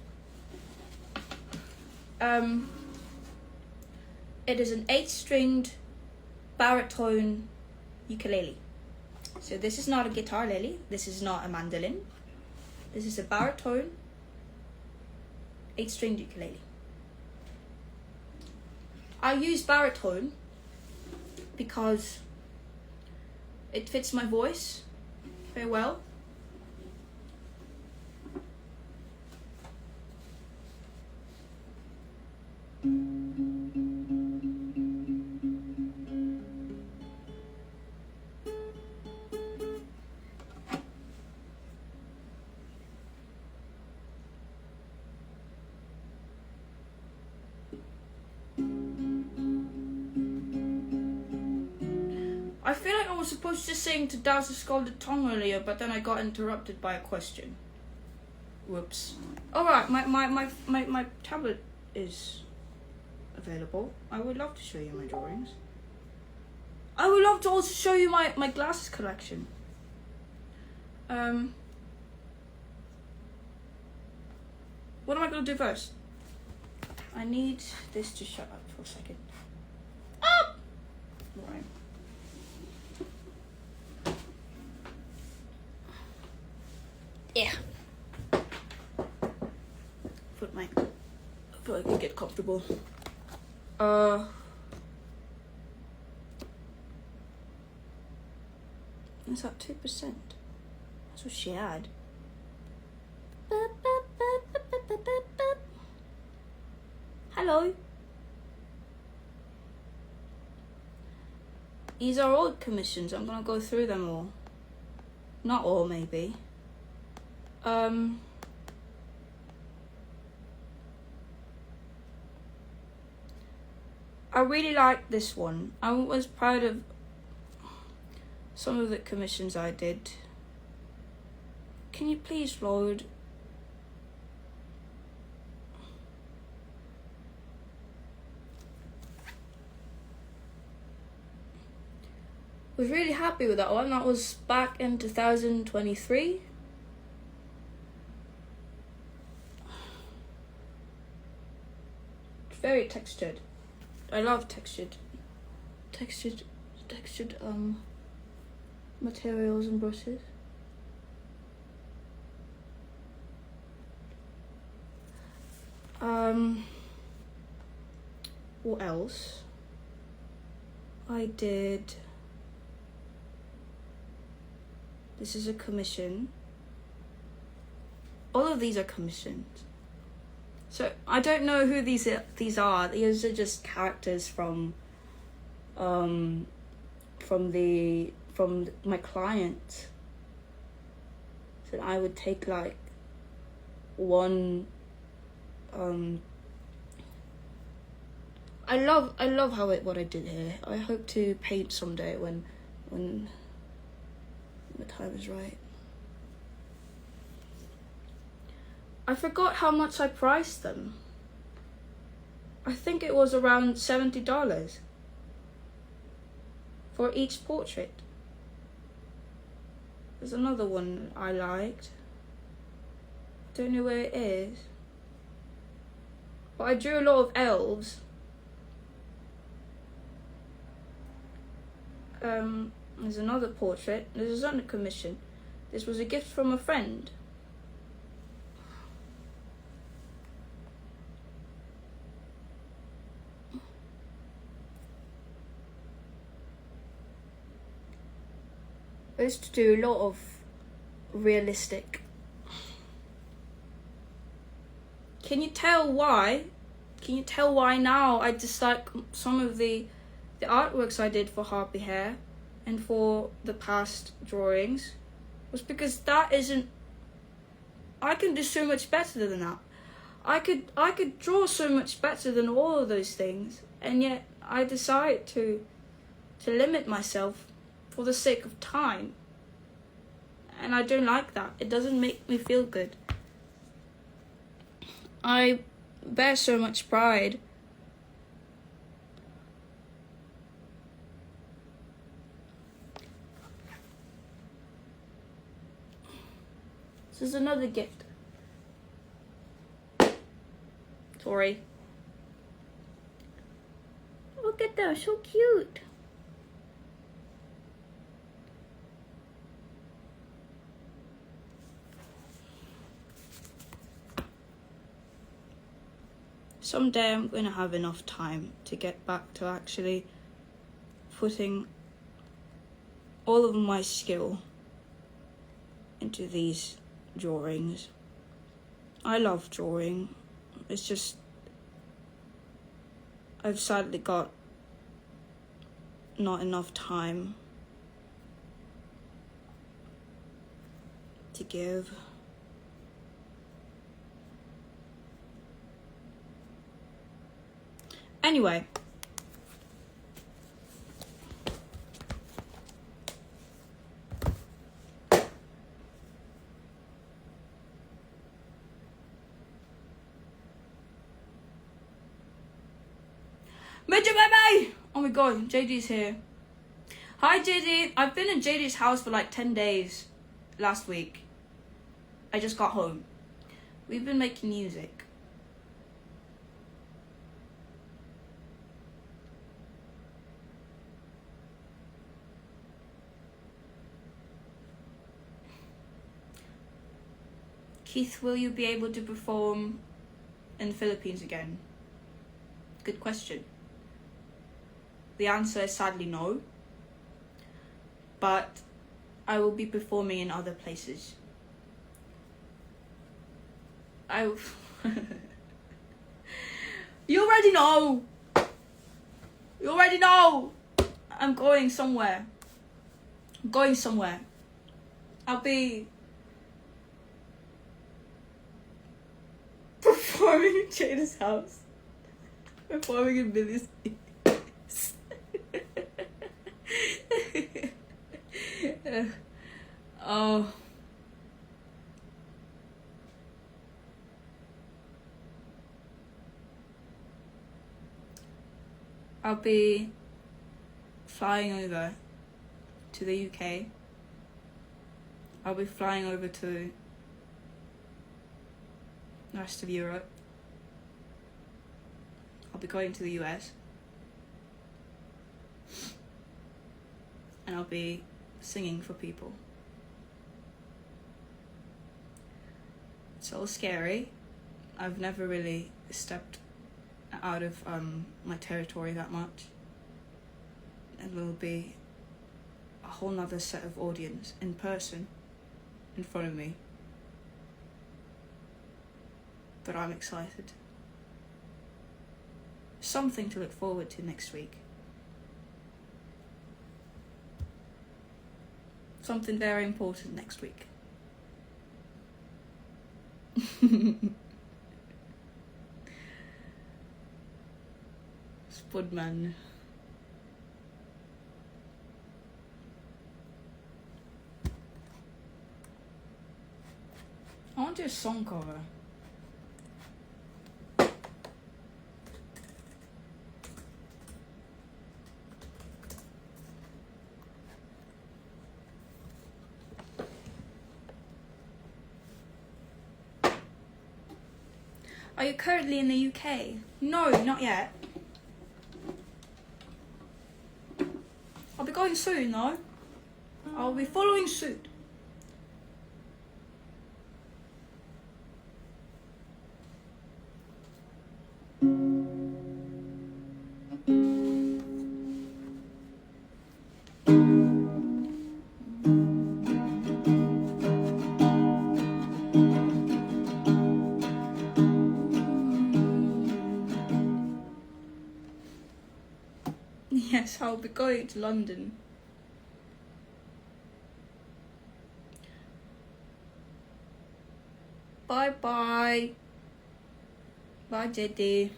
It is an 8-stringed baritone ukulele. So this is not a guitar ukulele. This is not a mandolin. This is a baritone 8-stringed ukulele. I use baritone because it fits my voice very well. I feel like I was supposed to sing To Dazzle the Scalded Tongue earlier, but then I got interrupted by a question. Whoops. Alright, my tablet is available. I would love to show you my drawings. I would love to also show you my glasses collection. What am I going to do first? I need this to shut up for a second. Ah! Right. Yeah. Thought I could get comfortable. Is that 2%? That's what she had. Hello. These are old commissions. I'm gonna go through them all. Not all, maybe. I really like this one. I was proud of some of the commissions I did. Can you please load? Was really happy with that one. That was back in 2023. very textured. I love textured materials and brushes. What else? I did. This is a commission. All of these are commissioned. So I don't know who these are. These are just characters from my client. So I would take like one. I love what I did here. I hope to paint someday when the time is right. I forgot how much I priced them. I think it was around $70 for each portrait. There's another one I liked. Don't know where it is. But I drew a lot of elves. There's another portrait. This is under commission. This was a gift from a friend. I used to do a lot of realistic. Can you tell why? Can you tell why now I dislike some of the artworks I did for Harpy Hair and for the past drawings? Was because that isn't. I can do so much better than that. I could draw so much better than all of those things, and yet I decide to limit myself for the sake of time. And I don't like that. It doesn't make me feel good. I bear so much pride. This is another gift. Sorry. Look at that, so cute. Someday I'm going to have enough time to get back to actually putting all of my skill into these drawings. I love drawing. It's just I've sadly got not enough time to give. Anyway, Major Baby! Oh my god, JD's here. Hi JD, I've been in JD's house for like 10 days last week. I just got home. We've been making music. Keith, will you be able to perform in the Philippines again? Good question. The answer is sadly no. But I will be performing in other places. You already know! You already know! I'm going somewhere. I'm going somewhere. I'll be performing in Jada's house. Performing in Billy's house. Oh. I'll be flying over to the UK. I'll be flying over to the rest of Europe. I'll be going to the US. And I'll be singing for people. It's all scary. I've never really stepped out of my territory that much. And there'll be a whole nother set of audience in person in front of me. But I'm excited. Something to look forward to next week. Something very important next week. Spudman. I want to do a song cover. Are you currently in the UK? No, not yet. I'll be going soon though. I'll be following suit. Yes, I'll be going to London. Bye bye. Bye, JD.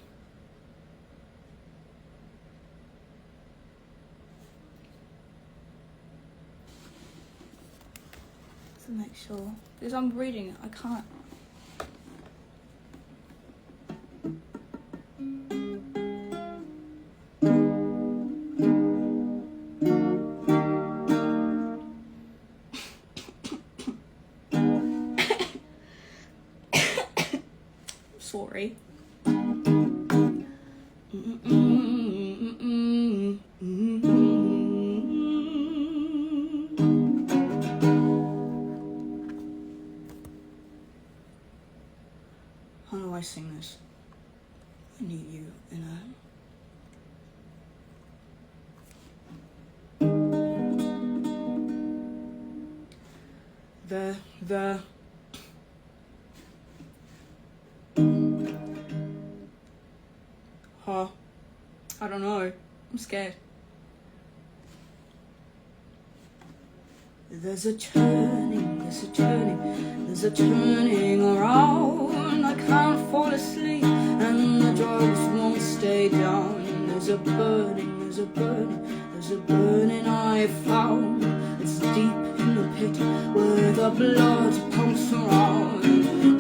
To make sure, because I'm reading it, I can't. Sorry. How do I sing this? I need you in a... The... Huh. I don't know. I'm scared. There's a turning, there's a turning, there's a turning around. I can't fall asleep and the drugs won't stay down. There's a burning, there's a burning, there's a burning I found. It's deep in the pit where the blood pumps around.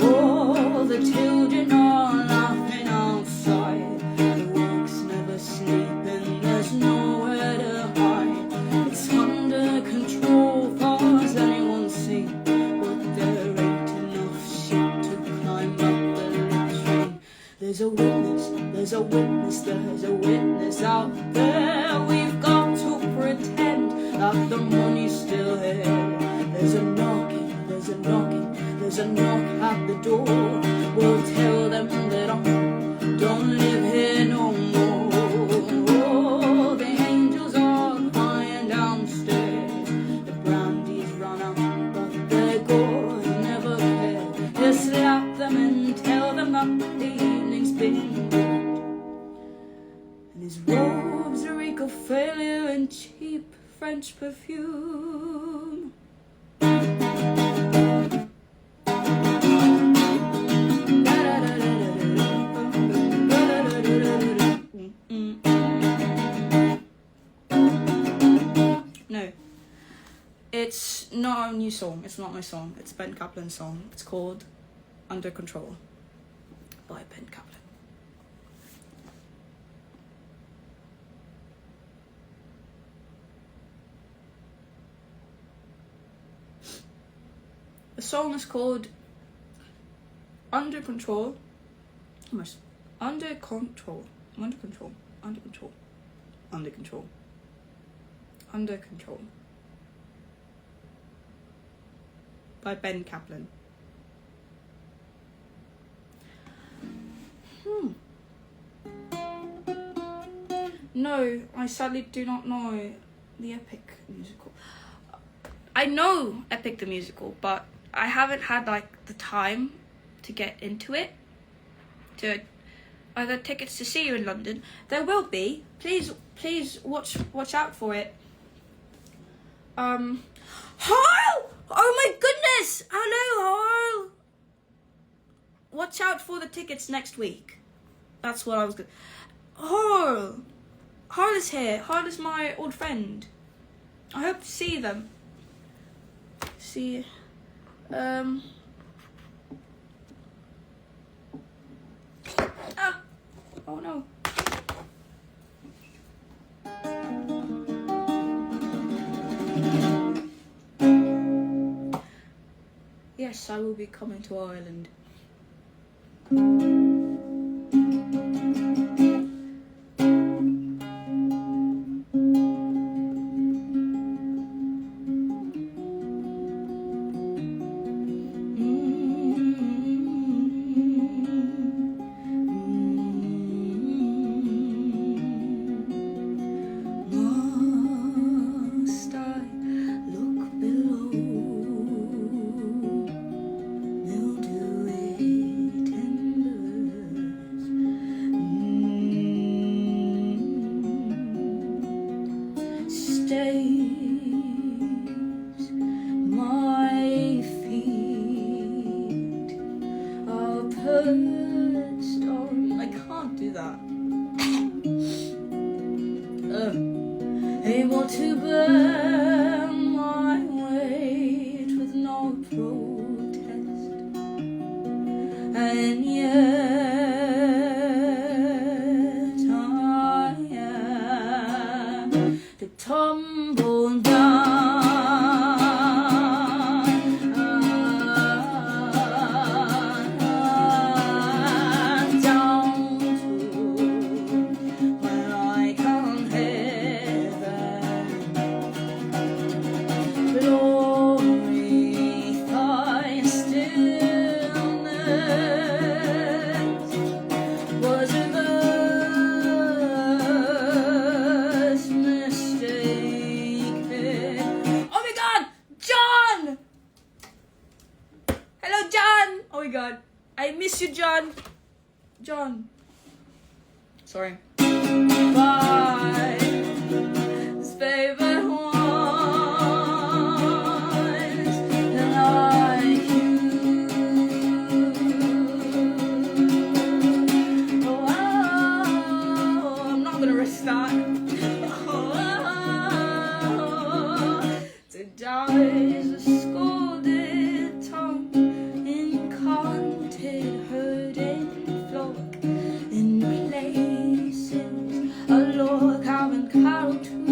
Oh, the children are laughing outside. The work's never sleeping, there's nowhere to hide. It's under control, far as anyone seen, but there ain't enough sheep to climb up the little train. There's a witness, there's a witness, there's a witness out there. We've got to pretend that the money's still here. There's a knocking, there's a knocking, there's a knock at the door. We'll tell them that I don't live here no more. Oh, the angels are crying downstairs. The brandy's run out, but they're good, never care. Just slap them and tell them that the evening's been good. And his robes reek of failure and cheap French perfume. No, it's not a new song. It's not my song. It's Ben Kaplan's song. It's called Under Control by Ben Kaplan. The song is called Under Control. Under Control. I'm under control. Under control. Under control. Under control. By Ben Kaplan. No, I sadly do not know the Epic musical. I know Epic the musical, but I haven't had like the time to get into it. To either tickets to see you in London. There will be. Please watch out for it. Harl! Oh my goodness! Hello, Harl! Watch out for the tickets next week. That's what I was gonna. Harl! Harl is here. Harl is my old friend. I hope to see them. See. Ah! Oh no. Yes, I will be coming to Ireland. Able to bear my weight with no protest, and yet I am to tumble down, down to where I can't glorify stillness. Was it thus mistaken? Oh my god! John! Hello, John! Oh my god. I miss you, John. John. Sorry. Bye. Favorite ones like you. Oh, I'm not gonna risk that. To die is a scalded tongue, incontinent, hurting flock in places. A Lord having carol to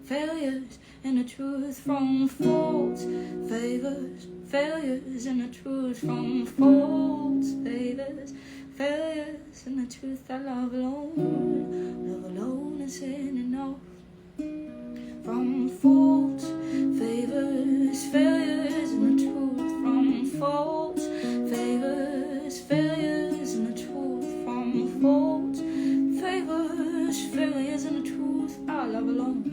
failures and the truth from faults, favors, failures and the truth from faults, favors, failures and the truth that love alone isn't enough. From faults, favors, failures and the truth from faults, favors, failures and the truth from faults, favors, failures and the truth I love alone.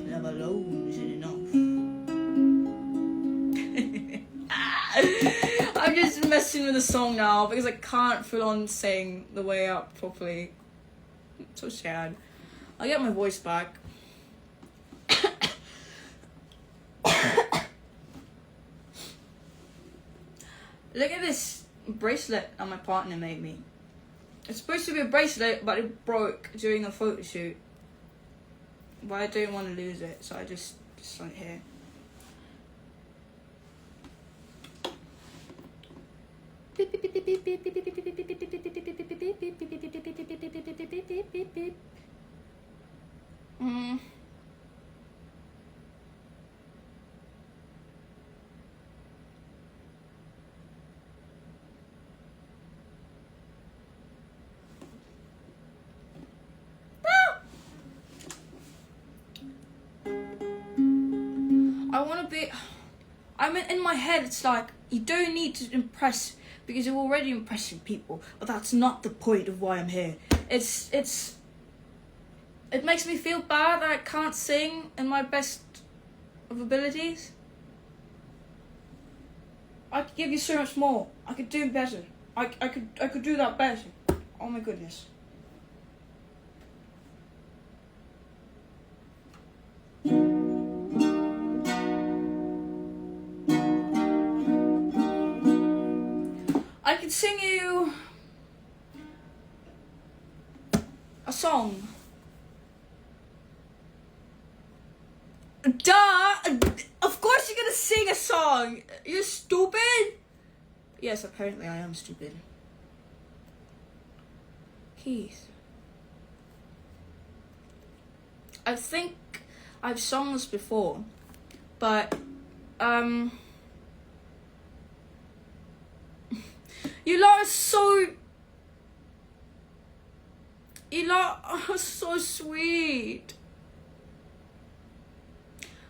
Love alone isn't enough. I'm just messing with the song now because I can't full on sing the way up properly. It's so sad. I'll get my voice back. Look at this bracelet that my partner made me. It's supposed to be a bracelet, but it broke during a photo shoot. But I don't want to lose it, so I just like here. want to be... in my head, it's like, you don't need to impress because you're already impressing people. But that's not the point of why I'm here. It makes me feel bad that I can't sing in my best of abilities. I could give you so much more. I could do better. I could do that better. Oh my goodness. I could sing you a song. Duh! Of course you're gonna sing a song! You're stupid? Yes, apparently I am stupid. Keath. I think I've sung this before, but, you lot are so... You lot are so sweet.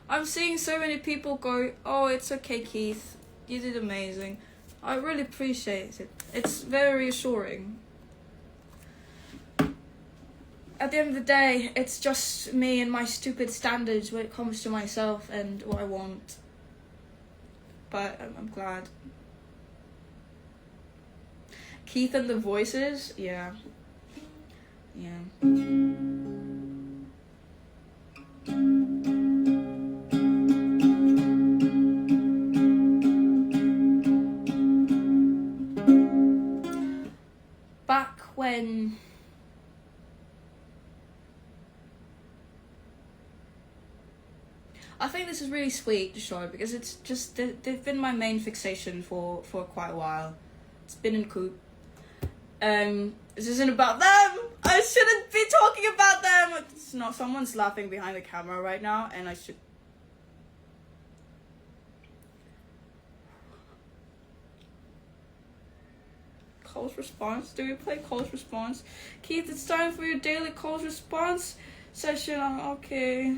I'm seeing so many people go, oh, it's okay, Keath. You did amazing. I really appreciate it. It's very reassuring. At the end of the day, it's just me and my stupid standards when it comes to myself and what I want. But I'm glad. Keath and the voices? Yeah. Yeah. Back when I think this is really sweet to show because it's just they've been my main fixation for quite a while. It's been in Coop. This isn't about them. I shouldn't be talking about them. It's not. Someone's laughing behind the camera right now, and I should. Calls response. Do we play calls response? Keath, it's time for your daily calls response session. Okay.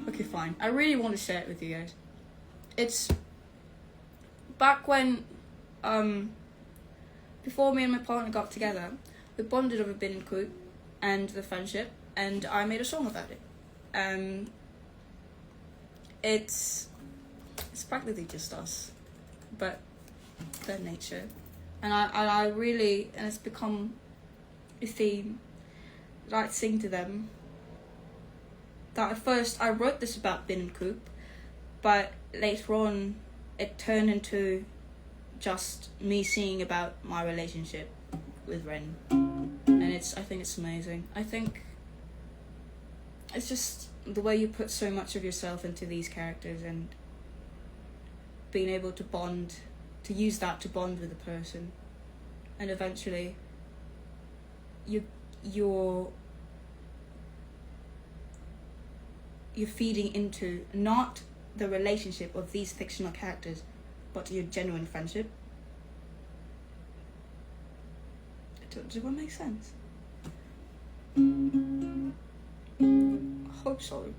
Okay, fine. I really want to share it with you guys. It's back when, before me and my partner got together, we bonded over Bin and Coop and the friendship, and I made a song about it. It's practically just us, but their nature. And I really, and it's become a theme that I sing to them. That at first I wrote this about Bin and Coop, but later on it turned into just me singing about my relationship with Ren. And I think it's amazing. I think it's just the way you put so much of yourself into these characters and being able to bond, to use that to bond with a person, and eventually you're feeding into not the relationship of these fictional characters, but your genuine friendship. Does that make sense? I hope so.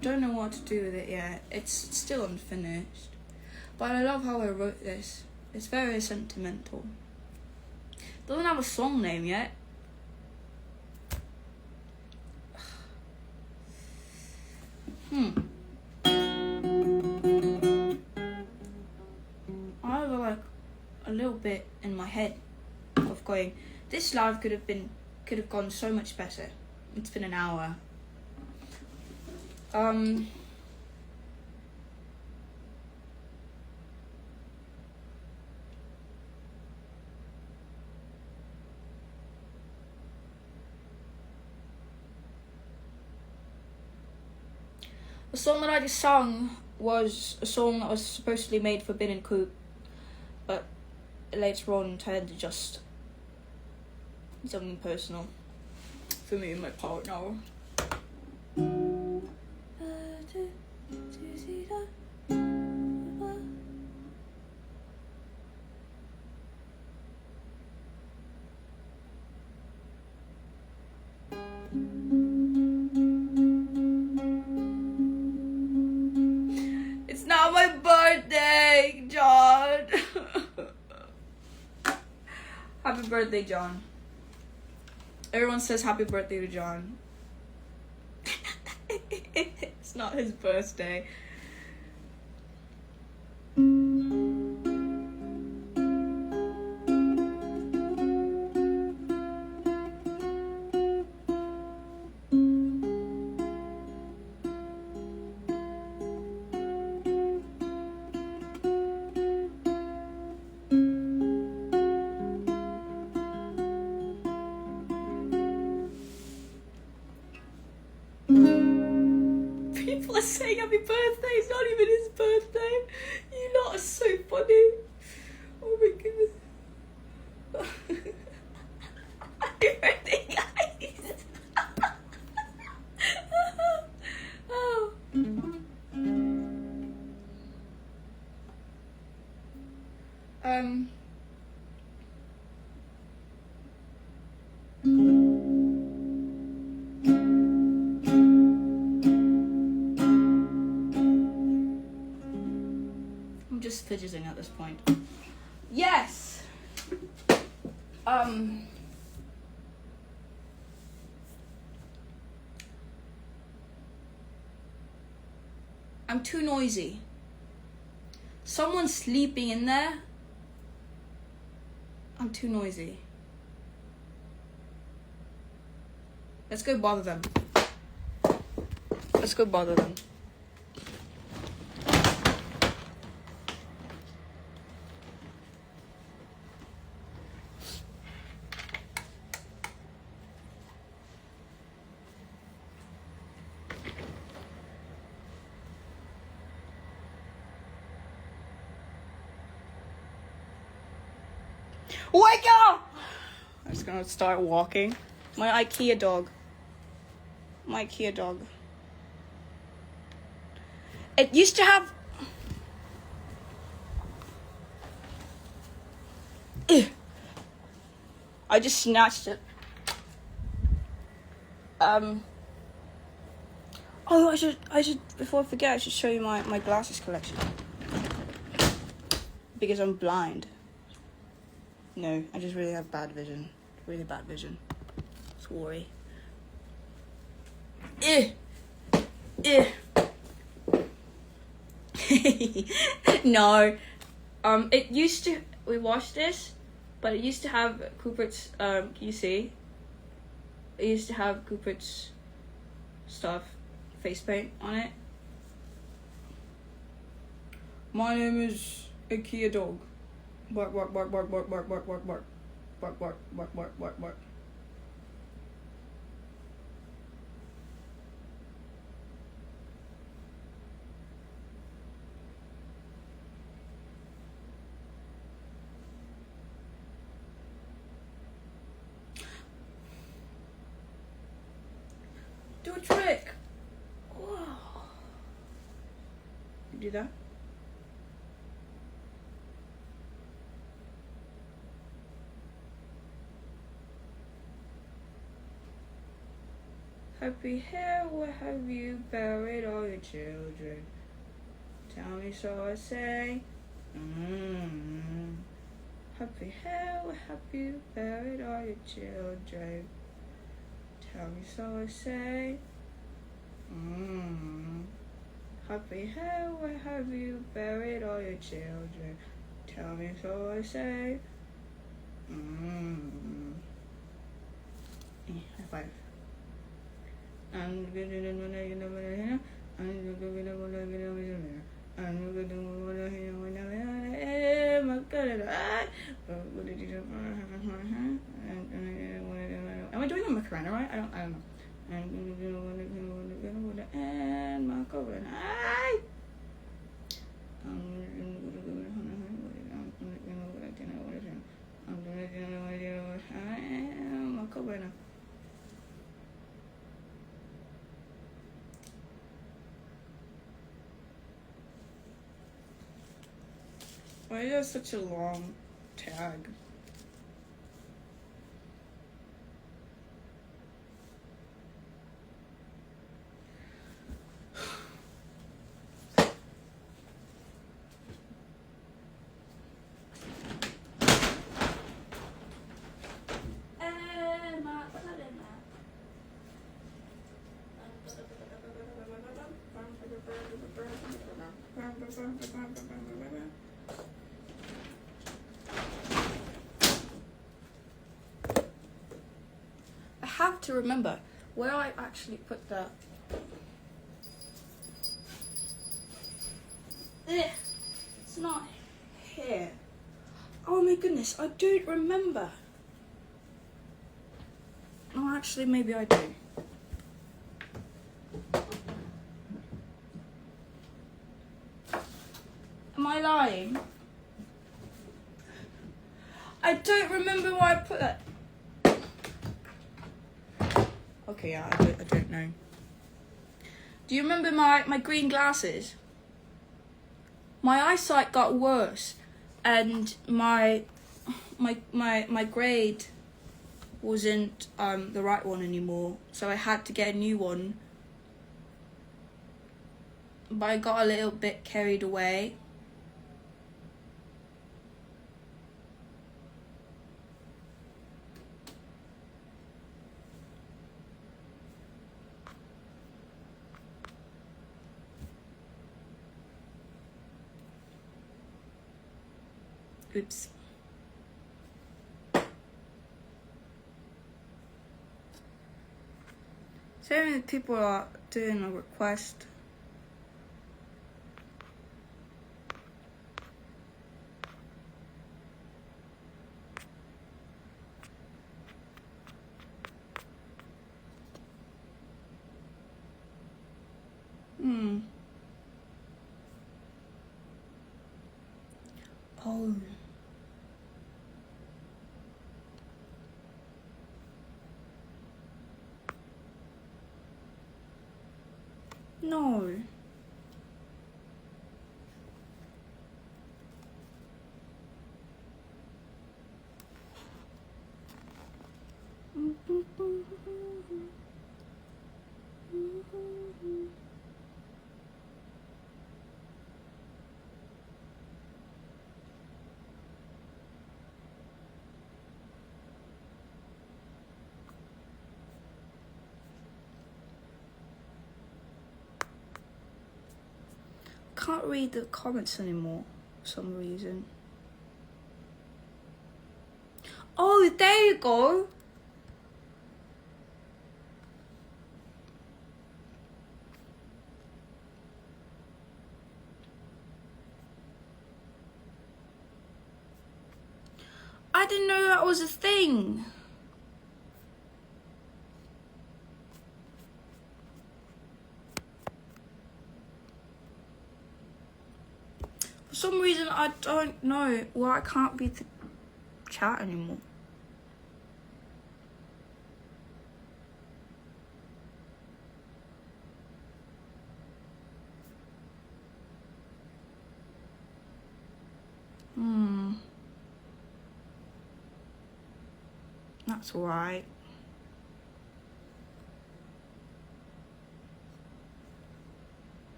don't know what to do with it yet. It's still unfinished. But I love how I wrote this. It's very sentimental. Doesn't have a song name yet. I have like a little bit in my head of going, this live could have gone so much better. It's been an hour. The song that I just sung was a song that was supposedly made for Bin and Coop, but later on turned to just something personal for me and my partner. It's not my birthday, John. Happy birthday, John. Everyone says happy birthday to John. It's not his birthday. People are saying happy birthday, it's not even his birthday. You lot are so funny. Oh my goodness. Happy birthday, guys. Oh. I'm just fidgeting at this point. Yes. I'm too noisy. Someone's sleeping in there. I'm too noisy. Let's go bother them. Let's go bother them. Wake up! I'm just gonna start walking. My IKEA dog. My IKEA dog. It used to have... I just snatched it. Oh, I should, before I forget, I should show you my glasses collection. Because I'm blind. No, I just really have bad vision. Really bad vision. Sorry. No. It used to... We washed this, but it used to have Cupert's... can you see? It used to have Cupert's stuff, face paint on it. My name is IKEA dog. Bark, bark, bark, bark, bark, bark, bark, bark, bark. Bark, bark, bark, bark, bark, bark. Do a trick. Wow. You do that? Happy hair, where have you buried all your children? Tell me so I say. Happy hair, where have you buried all your children? Tell me so I say. Happy hair, where have you buried all your children? Tell me so I say. High five. Am I doing the Macarena right? I don't know. And Macarena. Macarena. Why is that such a long tag? I have to remember where I actually put that. It's not here. Oh my goodness, I don't remember. Oh, actually, maybe I do. Am I lying? I don't remember where I put that. Okay, yeah, I don't know. Do you remember my green glasses? My eyesight got worse, and my grade wasn't the right one anymore, so I had to get a new one. But I got a little bit carried away. Oops. So many people are doing a request. Oh. No. Can't read the comments anymore for some reason. Oh, there you go. I didn't know that was a thing. For some reason, I don't know why I can't read the chat anymore. That's alright.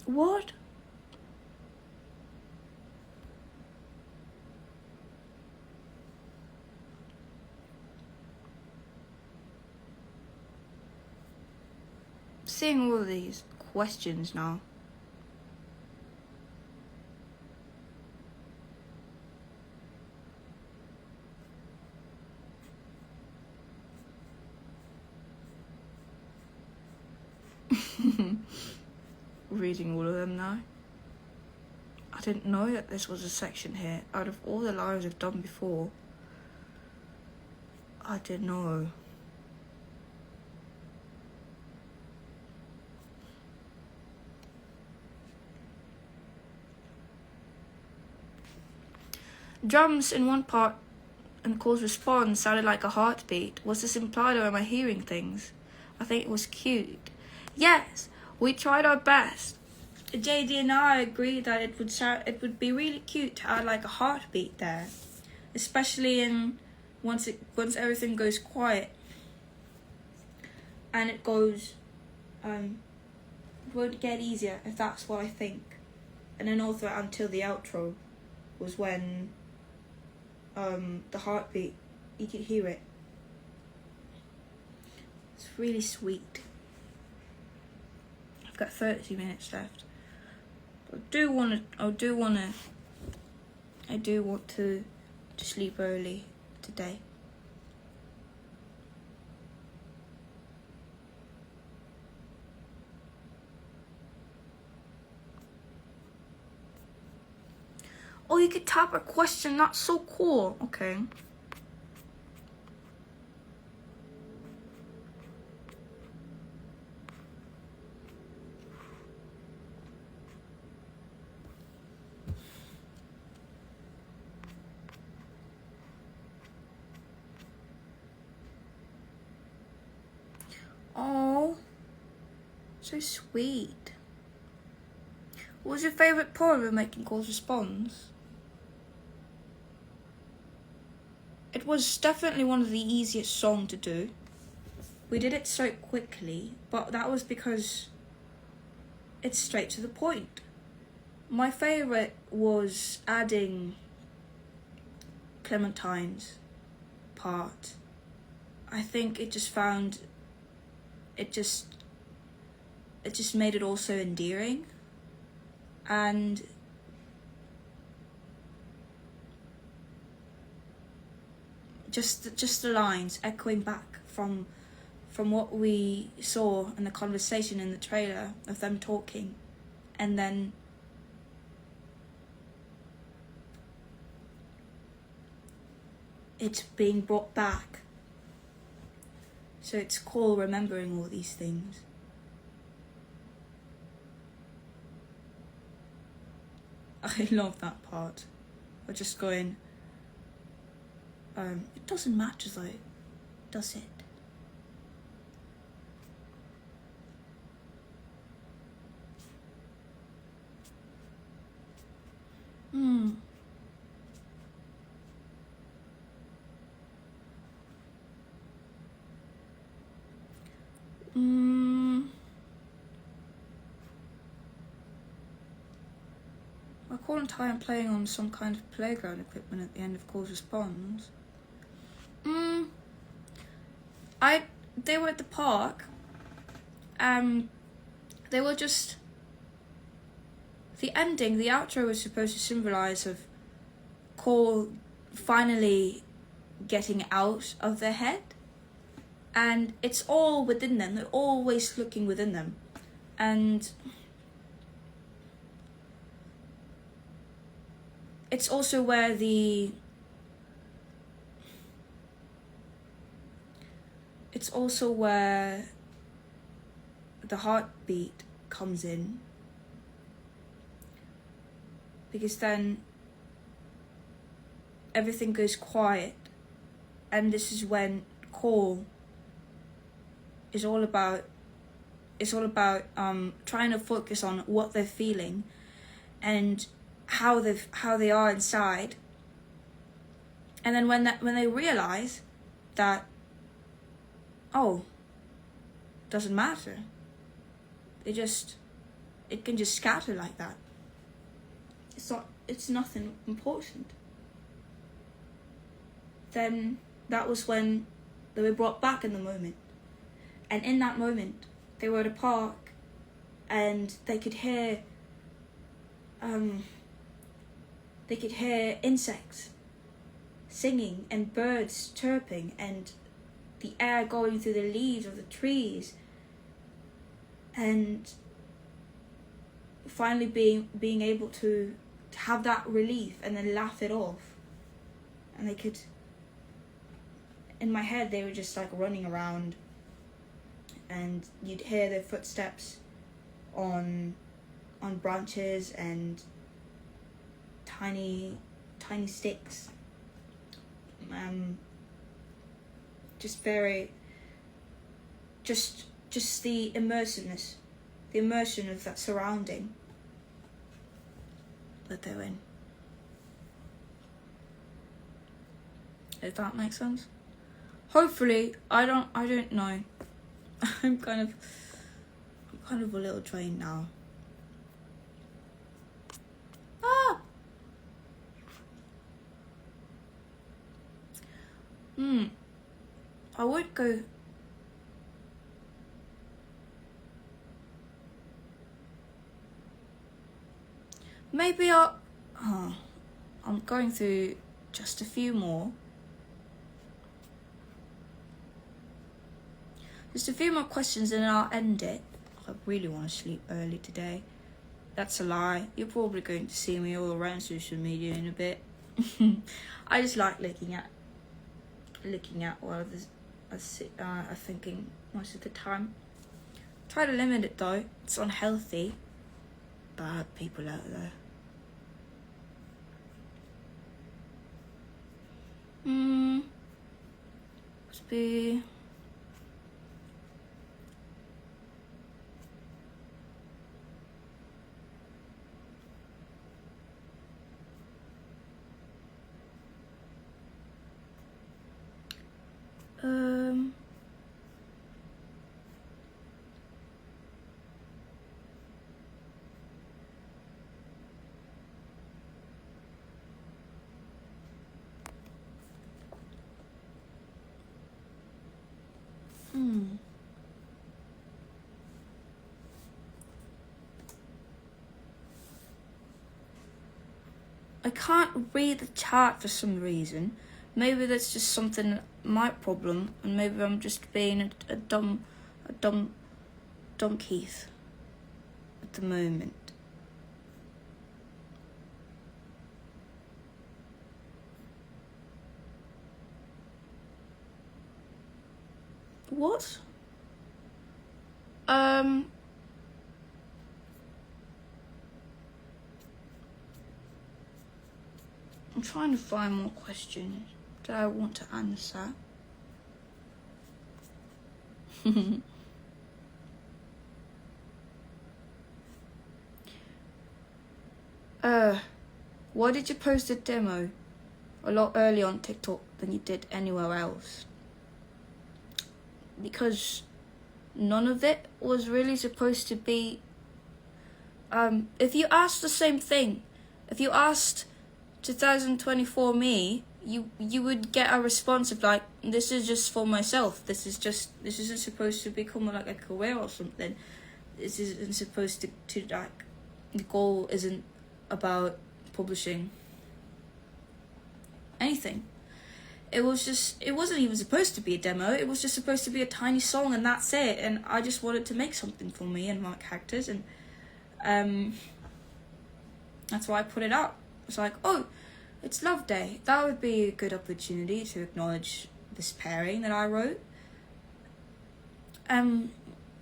What? Seeing all of these questions now. Reading all of them now. I didn't know that this was a section here. Out of all the lives I've done before, I didn't know. Drums in one part and cause response sounded like a heartbeat. Was this implied, or am I hearing things? I think it was cute. Yes, we tried our best. JD and I agreed that it would be really cute to add like a heartbeat there, especially in once everything goes quiet and it goes it won't get easier, if that's what I think. And then also until the outro was when the heartbeat, you could hear it. It's really sweet. I've got 30 minutes left. I do want to sleep early today. Oh, you could tap a question. That's so cool. Okay. Oh, so sweet. What was your favourite part of making calls response? It was definitely one of the easiest songs to do. We did it so quickly, but that was because it's straight to the point. My favourite was adding Clementine's part. I think it just made it all so endearing, and just the lines echoing back from what we saw in the conversation in the trailer of them talking, and then it's being brought back. So it's cool remembering all these things. I love that part. We're just going, it doesn't matter though, does it? I can't tell I'm playing on some kind of playground equipment at the end of calls response. They were at the park. They were just, the ending, the outro was supposed to symbolise of Cole finally getting out of their head, and it's all within them. They're always looking within them, and it's also where the heartbeat comes in, because then everything goes quiet, and this is when Cole is all about trying to focus on what they're feeling and how they are inside. And then when they realize that, oh, doesn't matter, they just it can just scatter like that. It's nothing important. Then that was when they were brought back in the moment. And in that moment, they were at a park and they could hear insects singing and birds chirping and the air going through the leaves of the trees, and finally being able to have that relief and then laugh it off. And they could, in my head, they were just like running around, and you'd hear their footsteps on branches and tiny sticks. Just the immersiveness, the immersion of that surrounding that they're in. If that makes sense. Hopefully, I don't know. I'm kind of a little drained now. I would go. Maybe I'm going through just a few more. Just a few more questions and then I'll end it. I really want to sleep early today. That's a lie. You're probably going to see me all around social media in a bit. I just like looking at what others are thinking most of the time. Try to limit it though. It's unhealthy. Bad people out there. Must be. I can't read the chat for some reason. Maybe that's just something my problem, and maybe I'm just being a dumb Keath at the moment. What? I'm trying to find more questions that I want to answer. Why did you post a demo a lot earlier on TikTok than you did anywhere else? Because none of it was really supposed to be. If you asked the same thing, if you asked 2024 me, you would get a response of like, this is just for myself. This isn't supposed to become like a career or something. This isn't supposed to like, the goal isn't about publishing anything. It wasn't even supposed to be a demo. It was just supposed to be a tiny song and that's it. And I just wanted to make something for me and my characters, and that's why I put it out. It's like, oh, it's Love Day. That would be a good opportunity to acknowledge this pairing that I wrote.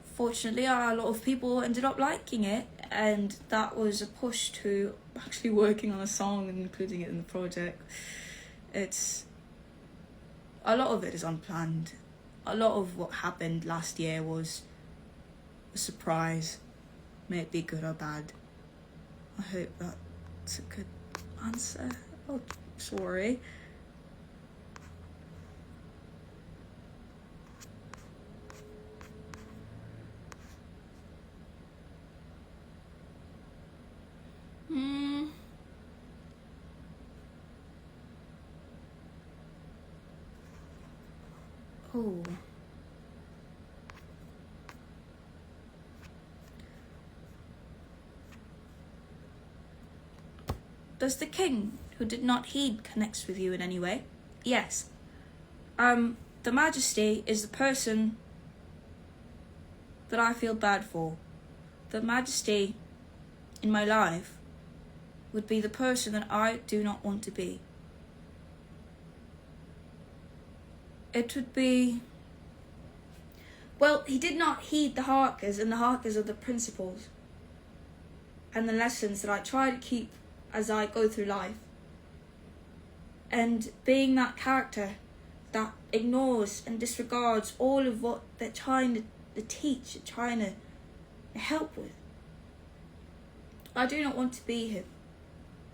Fortunately, a lot of people ended up liking it, and that was a push to actually working on a song and including it in the project. A lot of it is unplanned. A lot of what happened last year was a surprise. May it be good or bad. I hope that's a good answer. Oh, sorry. Oh. Does the king who did not heed connects with you in any way? Yes. The Majesty is the person that I feel bad for. The Majesty in my life would be the person that I do not want to be. It would be... Well, he did not heed the Harkers, and the Harkers are the principles and the lessons that I try to keep as I go through life. And being that character that ignores and disregards all of what they're trying to teach and trying to help with. I do not want to be him.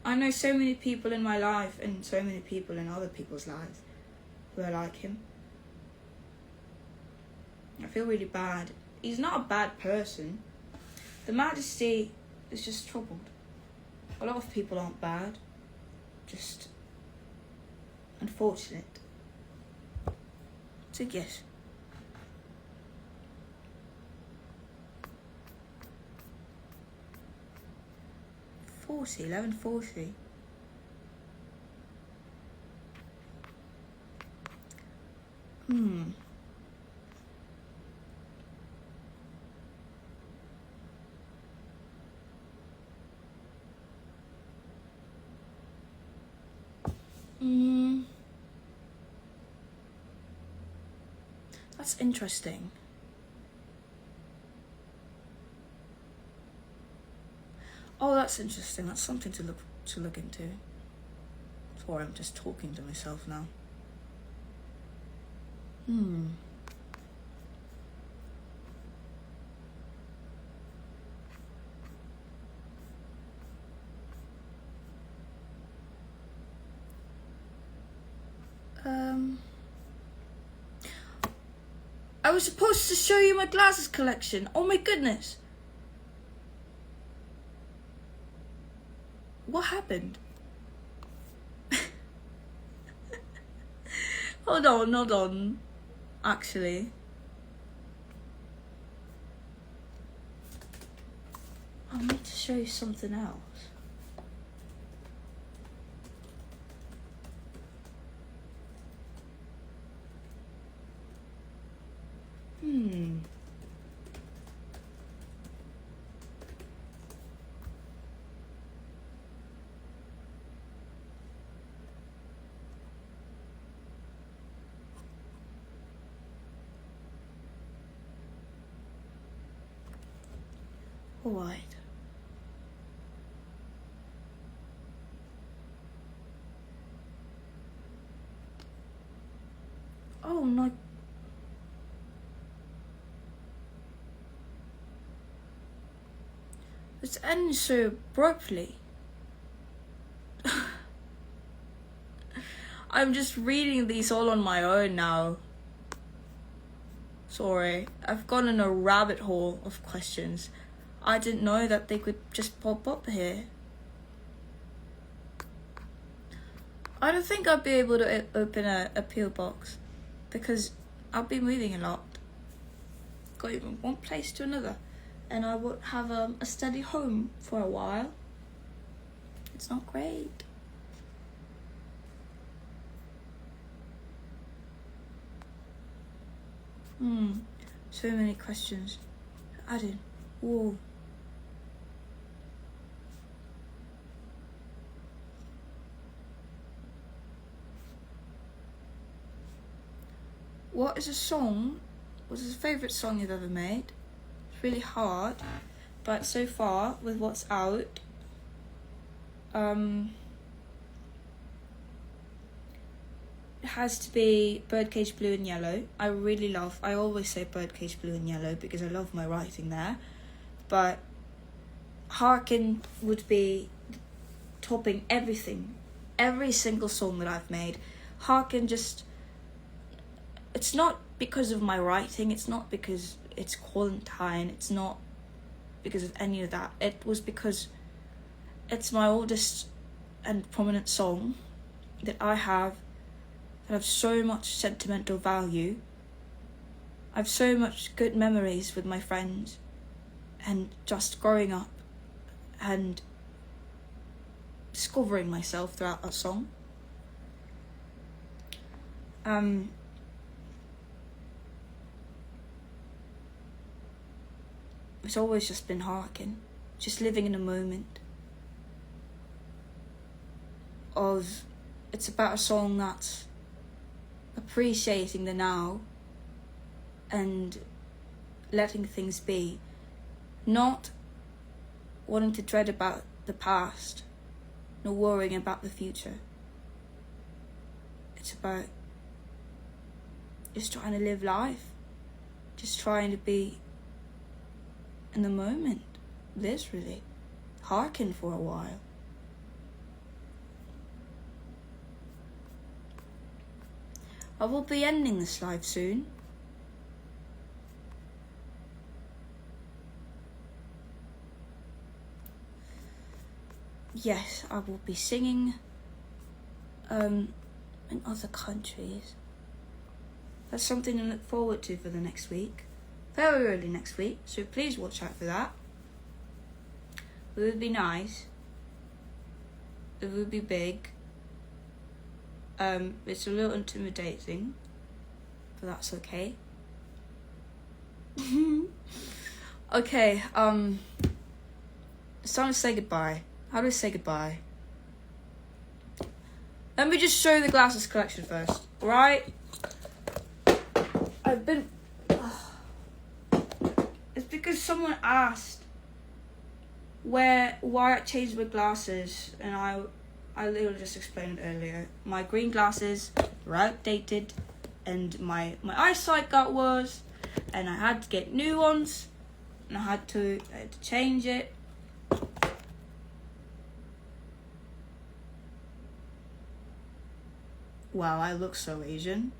I know so many people in my life and so many people in other people's lives who are like him. I feel really bad. He's not a bad person. The Majesty is just troubled. A lot of people aren't bad. Just unfortunate. So yes. $11.40. That's interesting. Oh, that's interesting. That's something to look into. Sorry, I'm just talking to myself now. I was supposed to show you my glasses collection. Oh my goodness. What happened? Hold on. Actually. I need to show you something else. Alright. Oh no. It's ending so abruptly. I'm just reading these all on my own now. Sorry, I've gone in a rabbit hole of questions. I didn't know that they could just pop up here. I don't think I'll be able to open a PO box because I'll be moving a lot. Going from one place to another. And I won't have a steady home for a while. It's not great. So many questions. Added. Whoa. What is a song? What's your favourite song you've ever made? It's really hard, but so far with what's out, it has to be Birdcage Blue and Yellow. I always say Birdcage Blue and Yellow because I love my writing there, but Harkin would be topping everything, every single song that I've made. Harkin just, it's not because of my writing, it's not because it's quarantine, it's not because of any of that. It was because it's my oldest and prominent song that I have so much sentimental value I've so much good memories with my friends and just growing up and discovering myself throughout that song. It's always just been Harkin, just living in a moment of, it's about a song that's appreciating the now and letting things be, not wanting to dread about the past, nor worrying about the future. It's about just trying to live life, just trying to be in the moment, literally, Harkin for a while. I will be ending this live soon. Yes, I will be singing in other countries. That's something to look forward to for the next week. Very early next week, so please watch out for that. It would be nice. It would be big. It's a little intimidating, but that's okay. Okay, it's time to say goodbye. How do I say goodbye? Let me just show you the glasses collection first, alright? I've been... It's because someone asked why I changed my glasses, and I literally just explained it earlier. My green glasses were outdated, and my eyesight got worse, and I had to get new ones, and I had to change it. Wow, I look so Asian.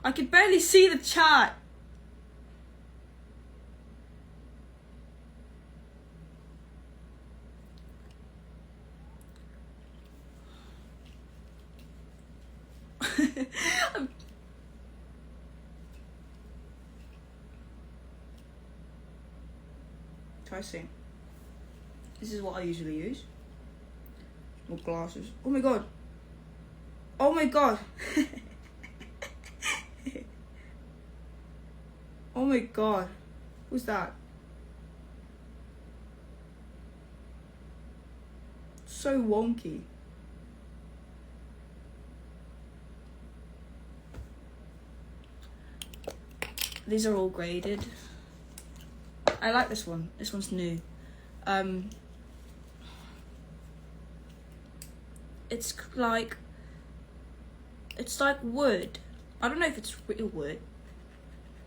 I could barely see the chat. Try seeing. This is what I usually use. More glasses. Oh my god. Oh my god. Oh my god. Who's that? So wonky. These are all graded. I like this one. This one's new. It's like wood. I don't know if it's real wood.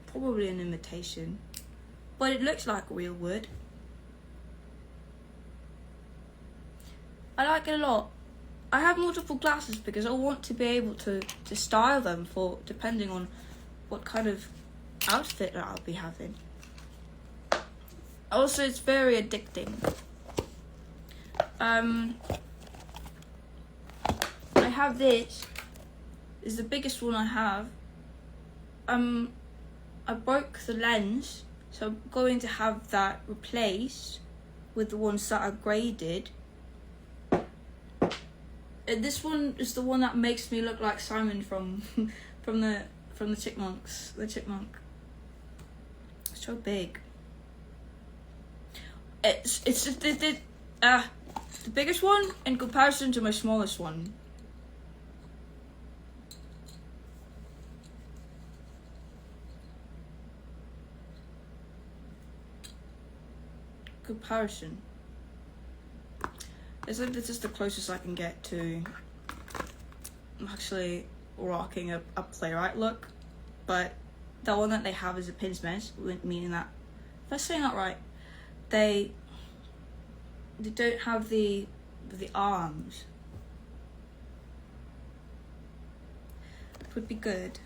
Probably an imitation. But it looks like real wood. I like it a lot. I have multiple glasses because I want to be able to style them for depending on what kind of outfit that I'll be having. Also, it's very addicting. I have this. It's the biggest one I have. I broke the lens, so I'm going to have that replaced with the ones that are graded. This one is the one that makes me look like Simon from the Chipmunks. The Chipmunk. It's so big. It's just the biggest one in comparison to my smallest one. Comparison. It's like this is the closest I can get to actually rocking a Playright look, but the one that they have is a pin's mess, meaning that if I'm saying that right, they don't have the arms. It would be good.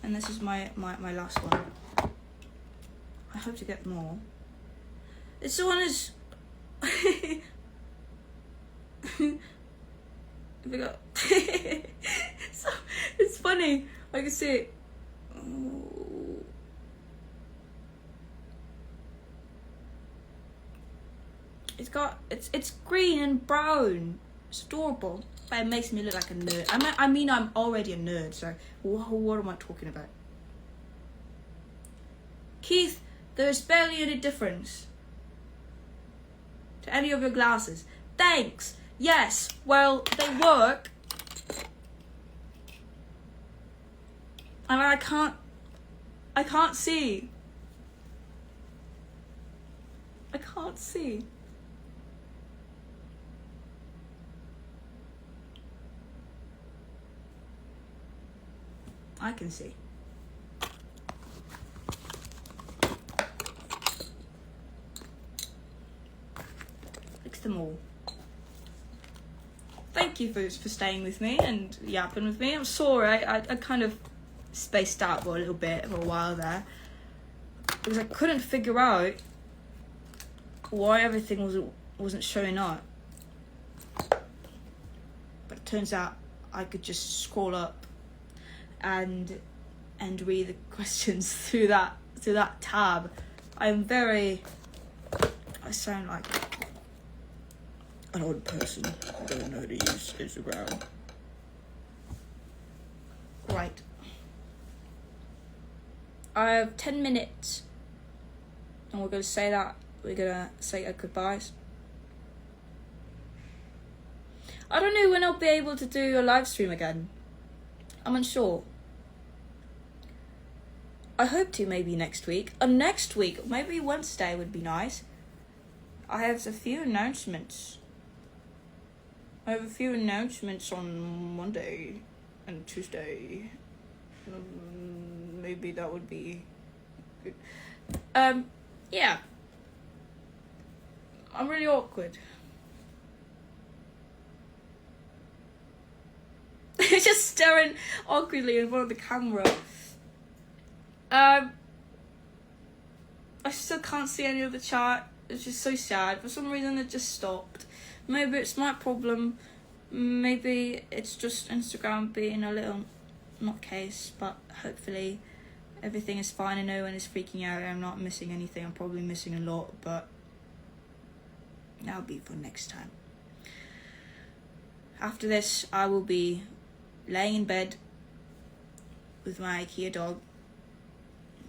And this is my last one. I hope to get more. This one is so it's funny funny. I can see it. Oh. It's green and brown. It's adorable. But it makes me look like a nerd. I mean, I'm already a nerd, so what am I talking about? Keath, there's barely any difference to any of your glasses. Thanks. Yes, well, they work. And I can't see. I can't see. I can see. Fix them all. Thank you for staying with me and yapping with me. I'm sorry, I kind of spaced out for a little bit for a while there because I couldn't figure out why everything wasn't showing up. But it turns out I could just scroll up and read the questions through that tab. I sound like an odd person who doesn't know how to use Instagram. Right. I have 10 minutes and we're going to say our goodbyes. I don't know when I'll be able to do a live stream again. I'm unsure. I hope to maybe next week. Next week, maybe Wednesday would be nice. I have a few announcements. I have a few announcements on Monday and Tuesday. Maybe that would be good. Yeah. I'm really awkward. Just staring awkwardly in front of the camera. I still can't see any of the chat. It's just so sad. For some reason it just stopped. Maybe it's my problem. Maybe it's just Instagram being a little nutcase, but hopefully everything is fine and no one is freaking out. I'm not missing anything. I'm probably missing a lot, but that'll be for next time. After this, I will be laying in bed with my IKEA dog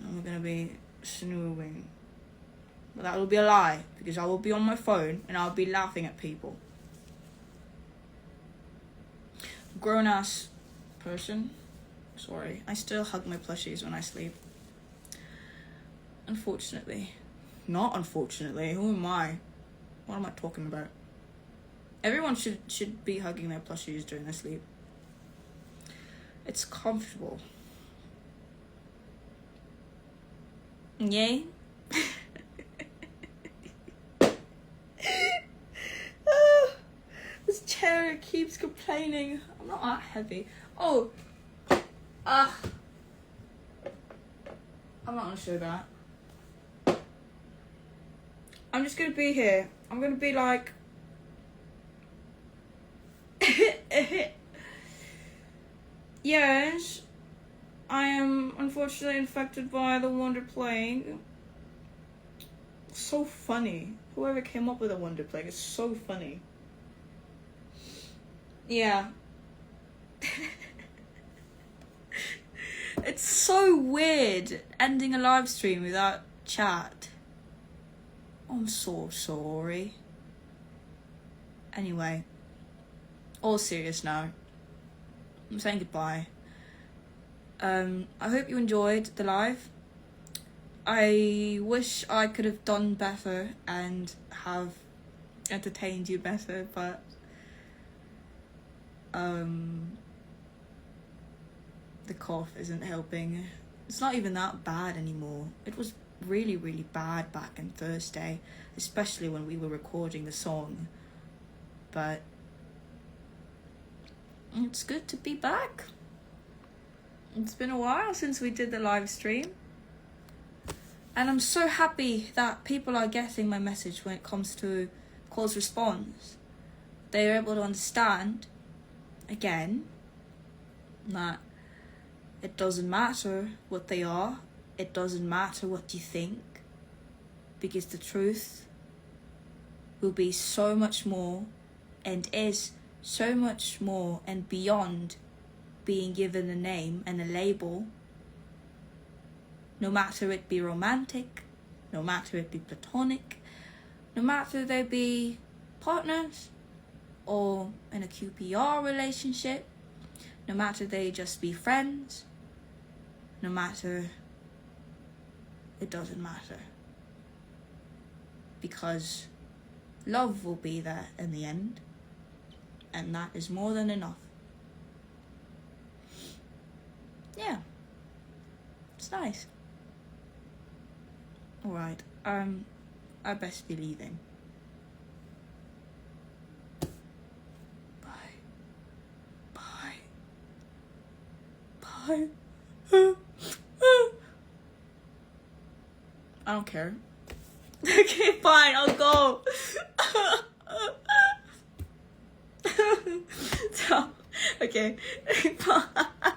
and we're going to be snoozing. But that will be a lie because I will be on my phone and I'll be laughing at people. Grown-ass person. Sorry, I still hug my plushies when I sleep. Unfortunately. Not unfortunately. Who am I? What am I talking about? Everyone should be hugging their plushies during their sleep. It's comfortable. Yay? This chair keeps complaining. I'm not that heavy. Oh. I'm not gonna show that. I'm just gonna be here. I'm gonna be like yes, I am unfortunately infected by the Wonder Plague. So funny. Whoever came up with the Wonder Plague is so funny. Yeah. It's so weird ending a live stream without chat. I'm so sorry. Anyway, all serious now. I'm saying goodbye. I hope you enjoyed the live. I wish I could have done better and have entertained you better, but the cough isn't helping. It's not even that bad anymore. It was really, really bad back on Thursday, especially when we were recording the song. But it's good to be back. It's been a while since we did the live stream. And I'm so happy that people are getting my message when it comes to cause response. They're able to understand, again, that It doesn't matter what they are. It doesn't matter what you think. Because the truth will be so much more, and is so much more and beyond being given a name and a label. No matter it be romantic, no matter it be platonic, no matter they be partners or in a QPR relationship, no matter they just be friends, no matter, it doesn't matter. Because love will be there in the end, and that is more than enough. Yeah, it's nice. Alright, I best be leaving. Bye. Bye. Bye. I don't care. Okay, fine, I'll go. So, okay, bye.